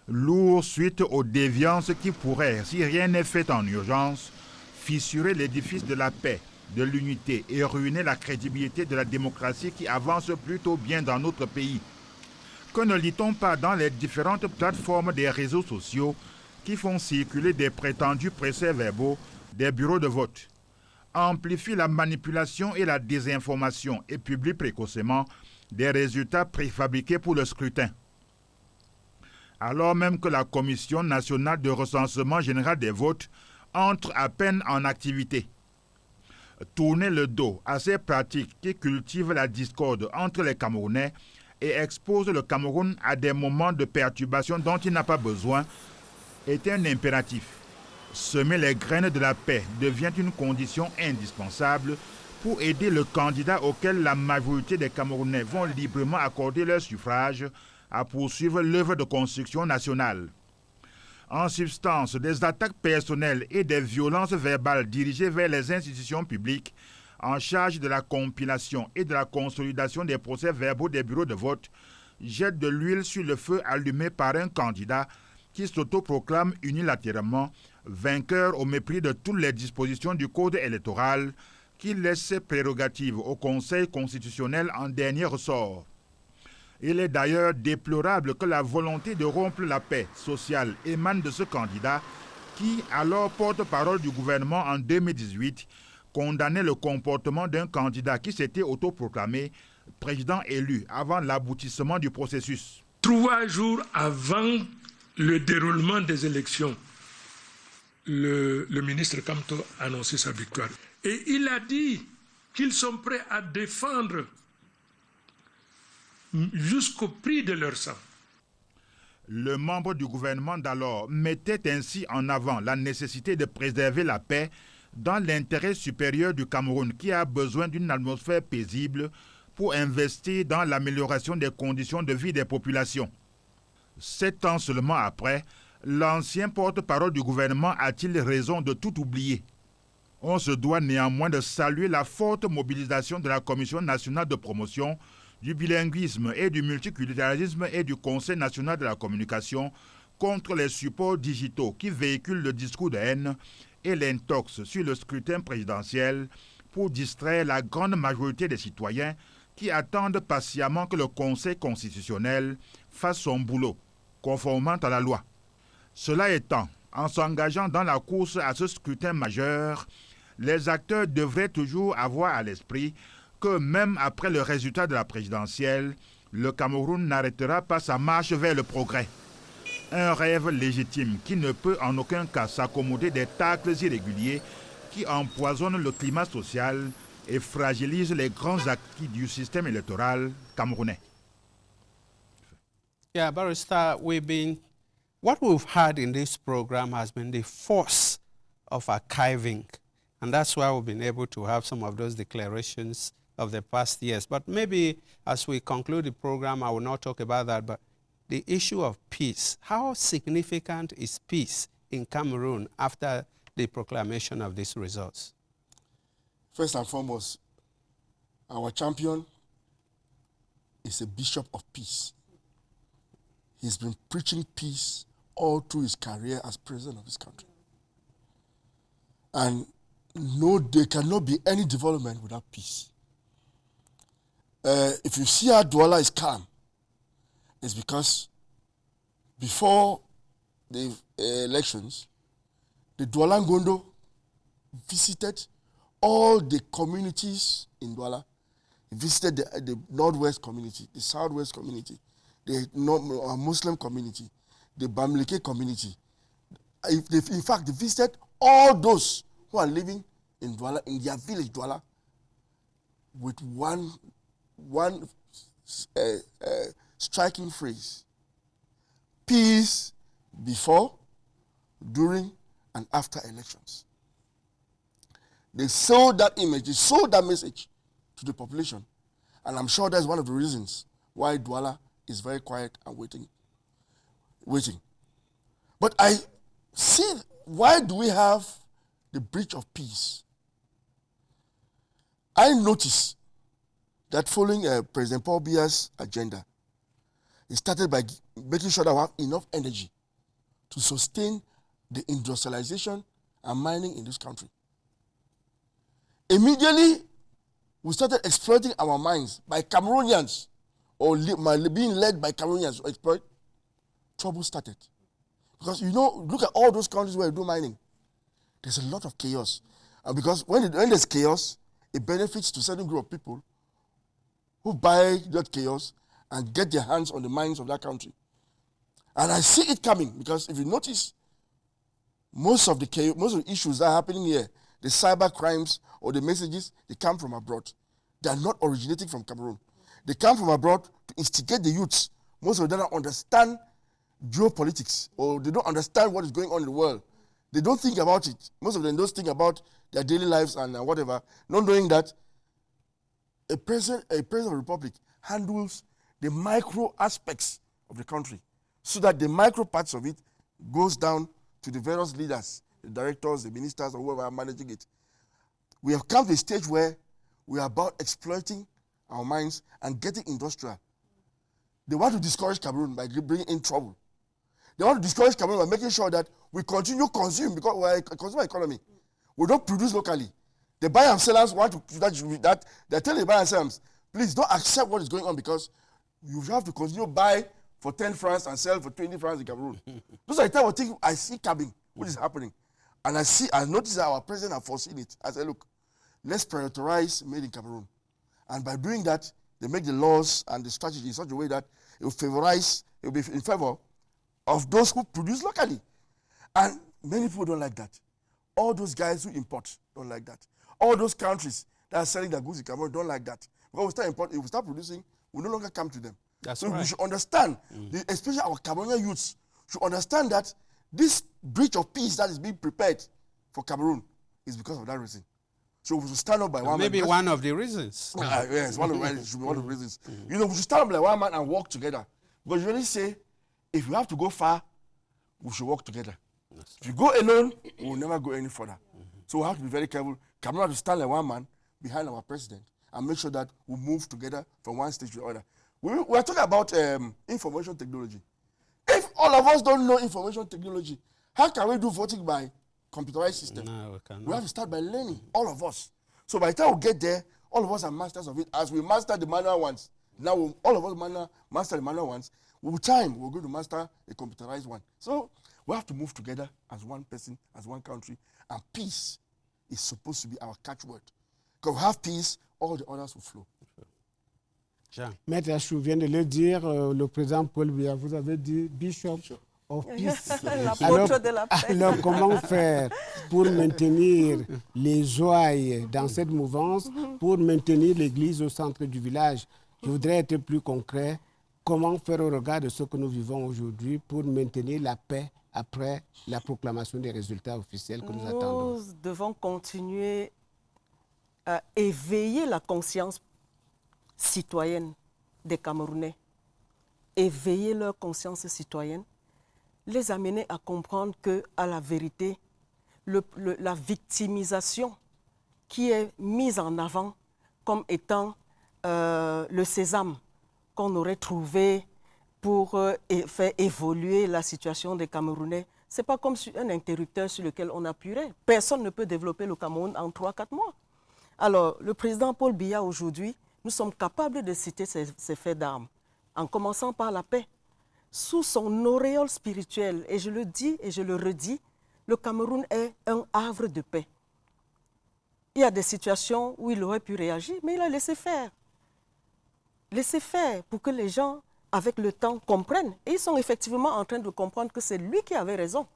Lourd suite aux déviances qui pourraient, si rien n'est fait en urgence, fissurer l'édifice de la paix, de l'unité et ruiner la crédibilité de la démocratie qui avance plutôt bien dans notre pays. Que ne lit-on pas dans les différentes plateformes des réseaux sociaux qui font circuler des prétendus procès-verbaux des bureaux de vote, amplifient la manipulation et la désinformation et publient précocement des résultats préfabriqués pour le scrutin. Alors même que la Commission nationale de recensement général des votes entre à peine en activité. tourner le dos à ces pratiques qui cultivent la discorde entre les Camerounais et exposent le Cameroun à des moments de perturbation dont il n'a pas besoin est un impératif. Semer les graines de la paix devient une condition indispensable pour aider le candidat auquel la majorité des Camerounais vont librement accorder leur suffrage à poursuivre l'œuvre de construction nationale. En substance, des attaques personnelles et des violences verbales dirigées vers les institutions publiques en charge de la compilation et de la consolidation des procès-verbaux des bureaux de vote jettent de l'huile sur le feu allumé par un candidat qui s'autoproclame unilatéralement vainqueur au mépris de toutes les dispositions du code électoral qui laisse ses prérogatives au Conseil constitutionnel en dernier ressort. Il est d'ailleurs déplorable que la volonté de rompre la paix sociale émane de ce candidat qui, alors porte-parole du gouvernement en 2018, condamnait le comportement d'un candidat qui s'était autoproclamé président élu avant l'aboutissement du processus. 3 jours avant le déroulement des élections, le ministre Kamto a annoncé sa victoire. Et il a dit qu'ils sont prêts à défendre jusqu'au prix de leur sang. Le membre du gouvernement d'alors mettait ainsi en avant la nécessité de préserver la paix dans l'intérêt supérieur du Cameroun qui a besoin d'une atmosphère paisible pour investir dans l'amélioration des conditions de vie des populations. 7 ans seulement après, l'ancien porte-parole du gouvernement a-t-il raison de tout oublier? On se doit néanmoins de saluer la forte mobilisation de la Commission nationale de promotion du bilinguisme et du multiculturalisme et du Conseil national de la communication contre les supports digitaux qui véhiculent le discours de haine et l'intox sur le scrutin présidentiel pour distraire la grande majorité des citoyens qui attendent patiemment que le Conseil constitutionnel fasse son boulot, conformément à la loi. Cela étant, en s'engageant dans la course à ce scrutin majeur, les acteurs devraient toujours avoir à l'esprit que même après le résultat de la présidentielle, le Cameroun n'arrêtera pas sa marche vers le progrès. Un rêve légitime qui ne peut en aucun cas s'accommoder des tacles irréguliers qui empoisonnent le climat social et fragilisent les grands acquis du système électoral camerounais. Yeah, Barrister, what we've had in this program has been the force of archiving, and that's why we've been able to have some of those declarations of the past years. But maybe as we conclude the program, I will not talk about that, but the issue of peace. How significant is peace in Cameroon after the proclamation of these results? First and foremost, our champion is a bishop of peace. He's been preaching peace all through his career as president of this country. And no, there cannot be any development without peace. If you see how Douala is calm, it's because before the elections, the Douala Ngondo visited all the communities in Douala. He visited the Northwest community, the Southwest community, the Muslim community, the Bamileke community. In fact, they visited all those who are living in Douala, in their village Douala, with one striking phrase: peace before, during, and after elections. They sold that image, they sold that message to the population. And I'm sure that's one of the reasons why Douala is very quiet and waiting. But I see, why do we have the breach of peace? I notice that following President Paul Biya's agenda, he started by making sure that we have enough energy to sustain the industrialization and mining in this country. Immediately, we started exploiting our mines by Cameroonians, or being led by Cameroonians to exploit. Trouble started. Because, you know, look at all those countries where you do mining. There's a lot of chaos. And because when there's chaos, it benefits to a certain group of people who buy that chaos and get their hands on the mines of that country. And I see it coming, because if you notice, most of the issues that are happening here, the cyber crimes or the messages, they come from abroad. They are not originating from Cameroon. They come from abroad to instigate the youths. Most of them don't understand geopolitics, or they don't understand what is going on in the world. They don't think about it. Most of them don't think about their daily lives and whatever, not knowing that a president of the republic handles the micro aspects of the country, so that the micro parts of it goes down to the various leaders, the directors, the ministers, or whoever are managing it. We have come to a stage where we are about exploiting our minds and getting industrial. They want to discourage Cameroon by bringing in trouble. They want to discourage Cameroon by making sure that we continue to consume, because we're a consumer economy. We don't produce locally. The buyer and sellers want to that they're telling the buyer and sellers, please don't accept what is going on, because you have to continue to buy for 10 francs and sell for 20 francs in Cameroon. Those are the type of things I see coming, what is happening. And I notice that our president has foreseen it. I said, look, let's prioritize made in Cameroon. And by doing that, they make the laws and the strategy in such a way that it will be in favor of those who produce locally. And many people don't like that. All those guys who import don't like that. All those countries that are selling their goods in Cameroon don't like that. Because we start importing, if we start producing, we no longer come to them. That's so right. we should understand, especially our Cameroonian youths, should understand that this breach of peace that is being prepared for Cameroon is because of that reason. So we should stand up by one man. Maybe one of the reasons. Yes, it should be one of the reasons. You know, we should stand up like one man and work together. Because you really say, if we have to go far, we should work together. If you go alone, we will never go any further. So we have to be very careful. Cameroon has to stand like one man behind our president and make sure that we move together from one stage to the other. We are talking about information technology. If all of us don't know information technology, how can we do voting by computerized system? No, we cannot. We have to start by learning, all of us. So by the time we get there, all of us are masters of it. As we master the manual ones, now all of us master the manual ones. With time, we're going to master a computerized one. So we have to move together as one person, as one country, and peace is supposed to be our catchword. Because we have peace, all the others will flow. Maître Achou vient de le dire, le président Paul Biya, vous avez dit Bishop of Peace. Alors, comment faire pour maintenir les ouailles dans cette mouvance, pour maintenir l'église au centre du village? Je voudrais être plus concret. Comment faire au regard de ce que nous vivons aujourd'hui pour maintenir la paix après la proclamation des résultats officiels que nous attendons? Nous devons continuer à éveiller la conscience citoyenne des Camerounais, éveiller leur conscience citoyenne, les amener à comprendre que, à la vérité, la victimisation qui est mise en avant comme étant le sésame qu'on aurait trouvé pour faire évoluer la situation des Camerounais, ce n'est pas comme un interrupteur sur lequel on appuierait. Personne ne peut développer le Cameroun en 3-4 mois. Alors, le président Paul Biya, aujourd'hui, nous sommes capables de citer ces faits d'armes, en commençant par la paix. Sous son auréole spirituelle, et je le dis et je le redis, le Cameroun est un havre de paix. Il y a des situations où il aurait pu réagir, mais il a laissé faire. Laissé faire pour que les gens, avec le temps, comprennent. Et ils sont effectivement en train de comprendre que c'est lui qui avait raison.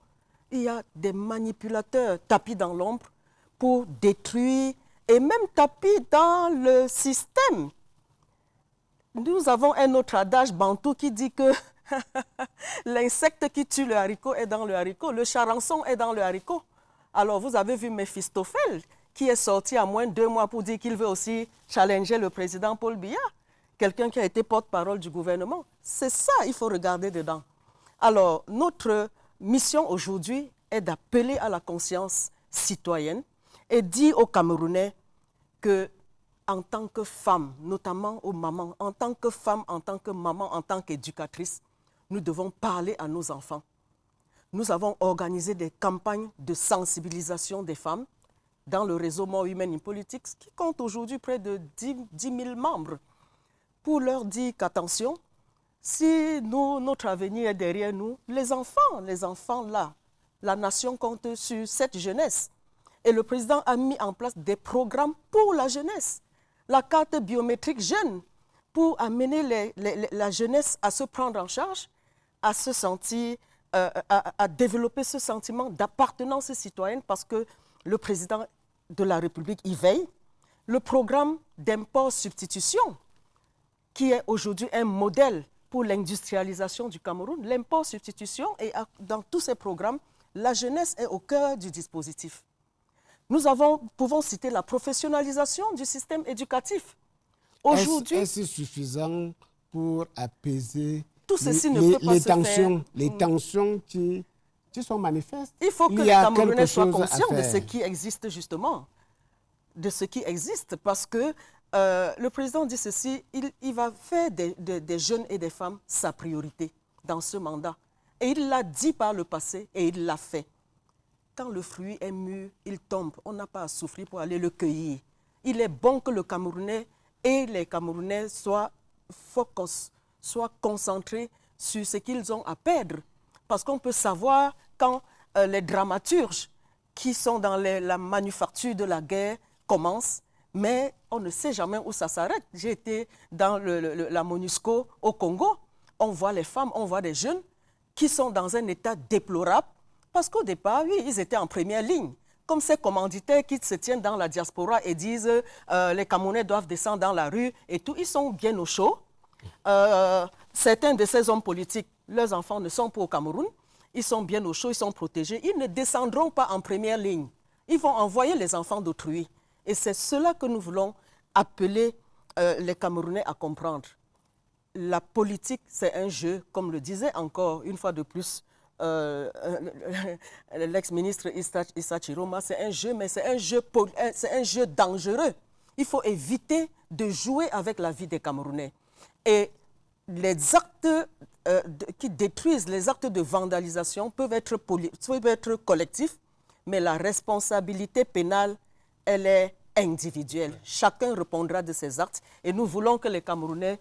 Il y a des manipulateurs tapis dans l'ombre pour détruire et même tapis dans le système. Nous avons un autre adage bantou qui dit que l'insecte qui tue le haricot est dans le haricot, le charançon est dans le haricot. Alors vous avez vu Méphistophèle qui est sorti à moins de 2 mois pour dire qu'il veut aussi challenger le président Paul Biya, quelqu'un qui a été porte-parole du gouvernement. C'est ça, il faut regarder dedans. Alors notre mission aujourd'hui est d'appeler à la conscience citoyenne et dit aux Camerounais que, en tant que femme, notamment aux mamans, en tant que femme, en tant que maman, en tant qu'éducatrice, nous devons parler à nos enfants. Nous avons organisé des campagnes de sensibilisation des femmes dans le réseau More Women in Politics, qui compte aujourd'hui près de 10 000 membres, pour leur dire qu'attention, si notre avenir est derrière nous, les enfants là, la nation compte sur cette jeunesse. Et le président a mis en place des programmes pour la jeunesse. La carte biométrique jeune, pour amener la jeunesse à se prendre en charge, à se sentir, à développer ce sentiment d'appartenance citoyenne, parce que le président de la République y veille. Le programme d'import-substitution, qui est aujourd'hui un modèle pour l'industrialisation du Cameroun, l'import-substitution, et dans tous ces programmes, la jeunesse est au cœur du dispositif. Nous pouvons citer la professionnalisation du système éducatif. Aujourd'hui, est-ce suffisant pour apaiser les tensions qui sont manifestes? Il faut que les Camerounais soient conscients de ce qui existe justement, de ce qui existe, parce que le président dit ceci, il va faire des jeunes et des femmes sa priorité dans ce mandat. Et il l'a dit par le passé et il l'a fait. Quand le fruit est mûr, il tombe. On n'a pas à souffrir pour aller le cueillir. Il est bon que le Camerounais et les Camerounais soient focus, soient concentrés sur ce qu'ils ont à perdre. Parce qu'on peut savoir quand les dramaturges qui sont dans la manufacture de la guerre commencent, mais on ne sait jamais où ça s'arrête. J'ai été dans la MONUSCO au Congo. On voit les femmes, on voit des jeunes qui sont dans un état déplorable parce qu'au départ, oui, ils étaient en première ligne. Comme ces commanditaires qui se tiennent dans la diaspora et disent les Camerounais doivent descendre dans la rue et tout, ils sont bien au chaud. Certains de ces hommes politiques, leurs enfants ne sont pas au Cameroun, ils sont bien au chaud, ils sont protégés. Ils ne descendront pas en première ligne. Ils vont envoyer les enfants d'autrui. Et c'est cela que nous voulons appeler les Camerounais à comprendre. La politique, c'est un jeu, comme le disait encore une fois de plus l'ex-ministre Issa Chiroma, c'est un jeu, mais c'est un jeu dangereux. Il faut éviter de jouer avec la vie des Camerounais. Et les actes qui détruisent, les actes de vandalisation peuvent être collectifs, mais la responsabilité pénale, elle est individuelle. Chacun répondra de ses actes et nous voulons que les Camerounais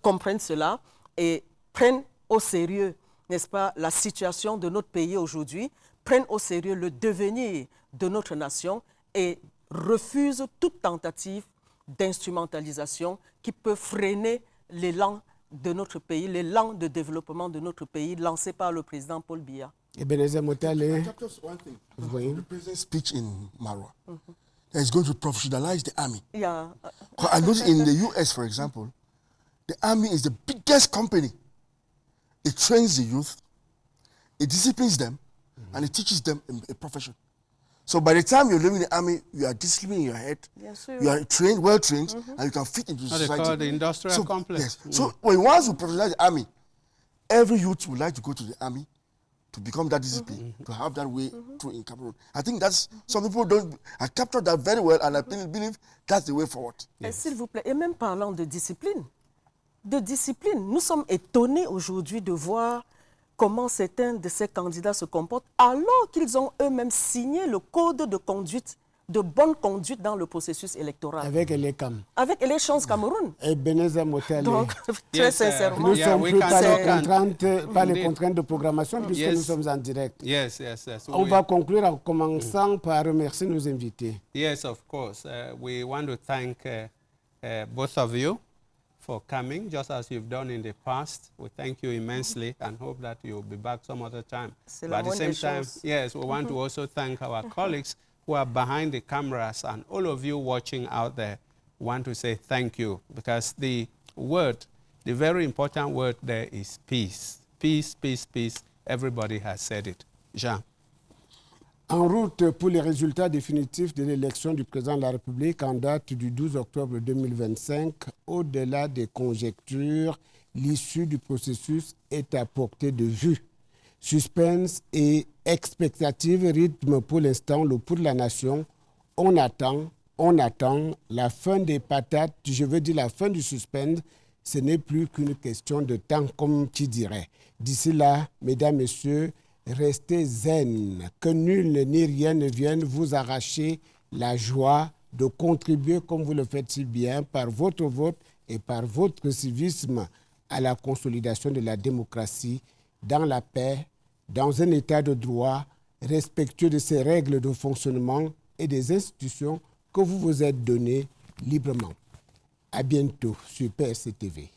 comprennent cela et prennent au sérieux, n'est-ce pas, la situation de notre pays aujourd'hui, prennent au sérieux le devenir de notre nation et refusent toute tentative d'instrumentalisation qui peut freiner l'élan de notre pays, l'élan de développement de notre pays lancé par le président Paul Biya. Ebenezer Motale, the president's speech in Marwa, that is going to professionalize the army. Yeah. I noticed in the US, for example, the army is the biggest company. It trains the youth, it disciplines them, and it teaches them a profession. So by the time you're leaving the army, you are disciplined in your head, you are trained, well trained, and you can fit into society. They call it the industrial complex. Yes. So once you professionalize the army, every youth would like to go to the army to become that discipline, to have that way through in Cameroon. I think that's, some people don't, I captured that very well, and I believe that's the way forward. Et s'il vous plaît, et même parlant de discipline, nous sommes étonnés aujourd'hui de voir comment certains de ces candidats se comportent alors qu'ils ont eux-mêmes signé le code de conduite, de bonne conduite dans le processus électoral. Avec Elecam. Avec Elections Cameroun. Et Ebenezer Motale. Donc, très sincèrement. Nous sommes pris par les contraintes de programmation puisque nous sommes en direct. Yes. On va conclure en commençant par remercier nos invités. Yes, of course. We want to thank both of you for coming, just as you've done in the past. We thank you immensely and hope that you'll be back some other time. But at the same time, yes, we want to also thank our colleagues who are behind the cameras and all of you watching out there. We want to say thank you because the word, the very important word there is peace. Peace, peace, peace. Everybody has said it. Jean. En route pour les résultats définitifs de l'élection du président de la République en date du 12 octobre 2025, au-delà des conjectures, l'issue du processus est à portée de vue. Suspense et expectative rythment pour l'instant le pouls de la nation. On attend la fin des patates, je veux dire la fin du suspense. Ce n'est plus qu'une question de temps, comme qui dirait. D'ici là, mesdames, messieurs, restez zen, que nul ni rien ne vienne vous arracher la joie de contribuer, comme vous le faites si bien, par votre vote et par votre civisme à la consolidation de la démocratie dans la paix, dans un état de droit, respectueux de ses règles de fonctionnement et des institutions que vous vous êtes données librement. À bientôt sur PSC TV.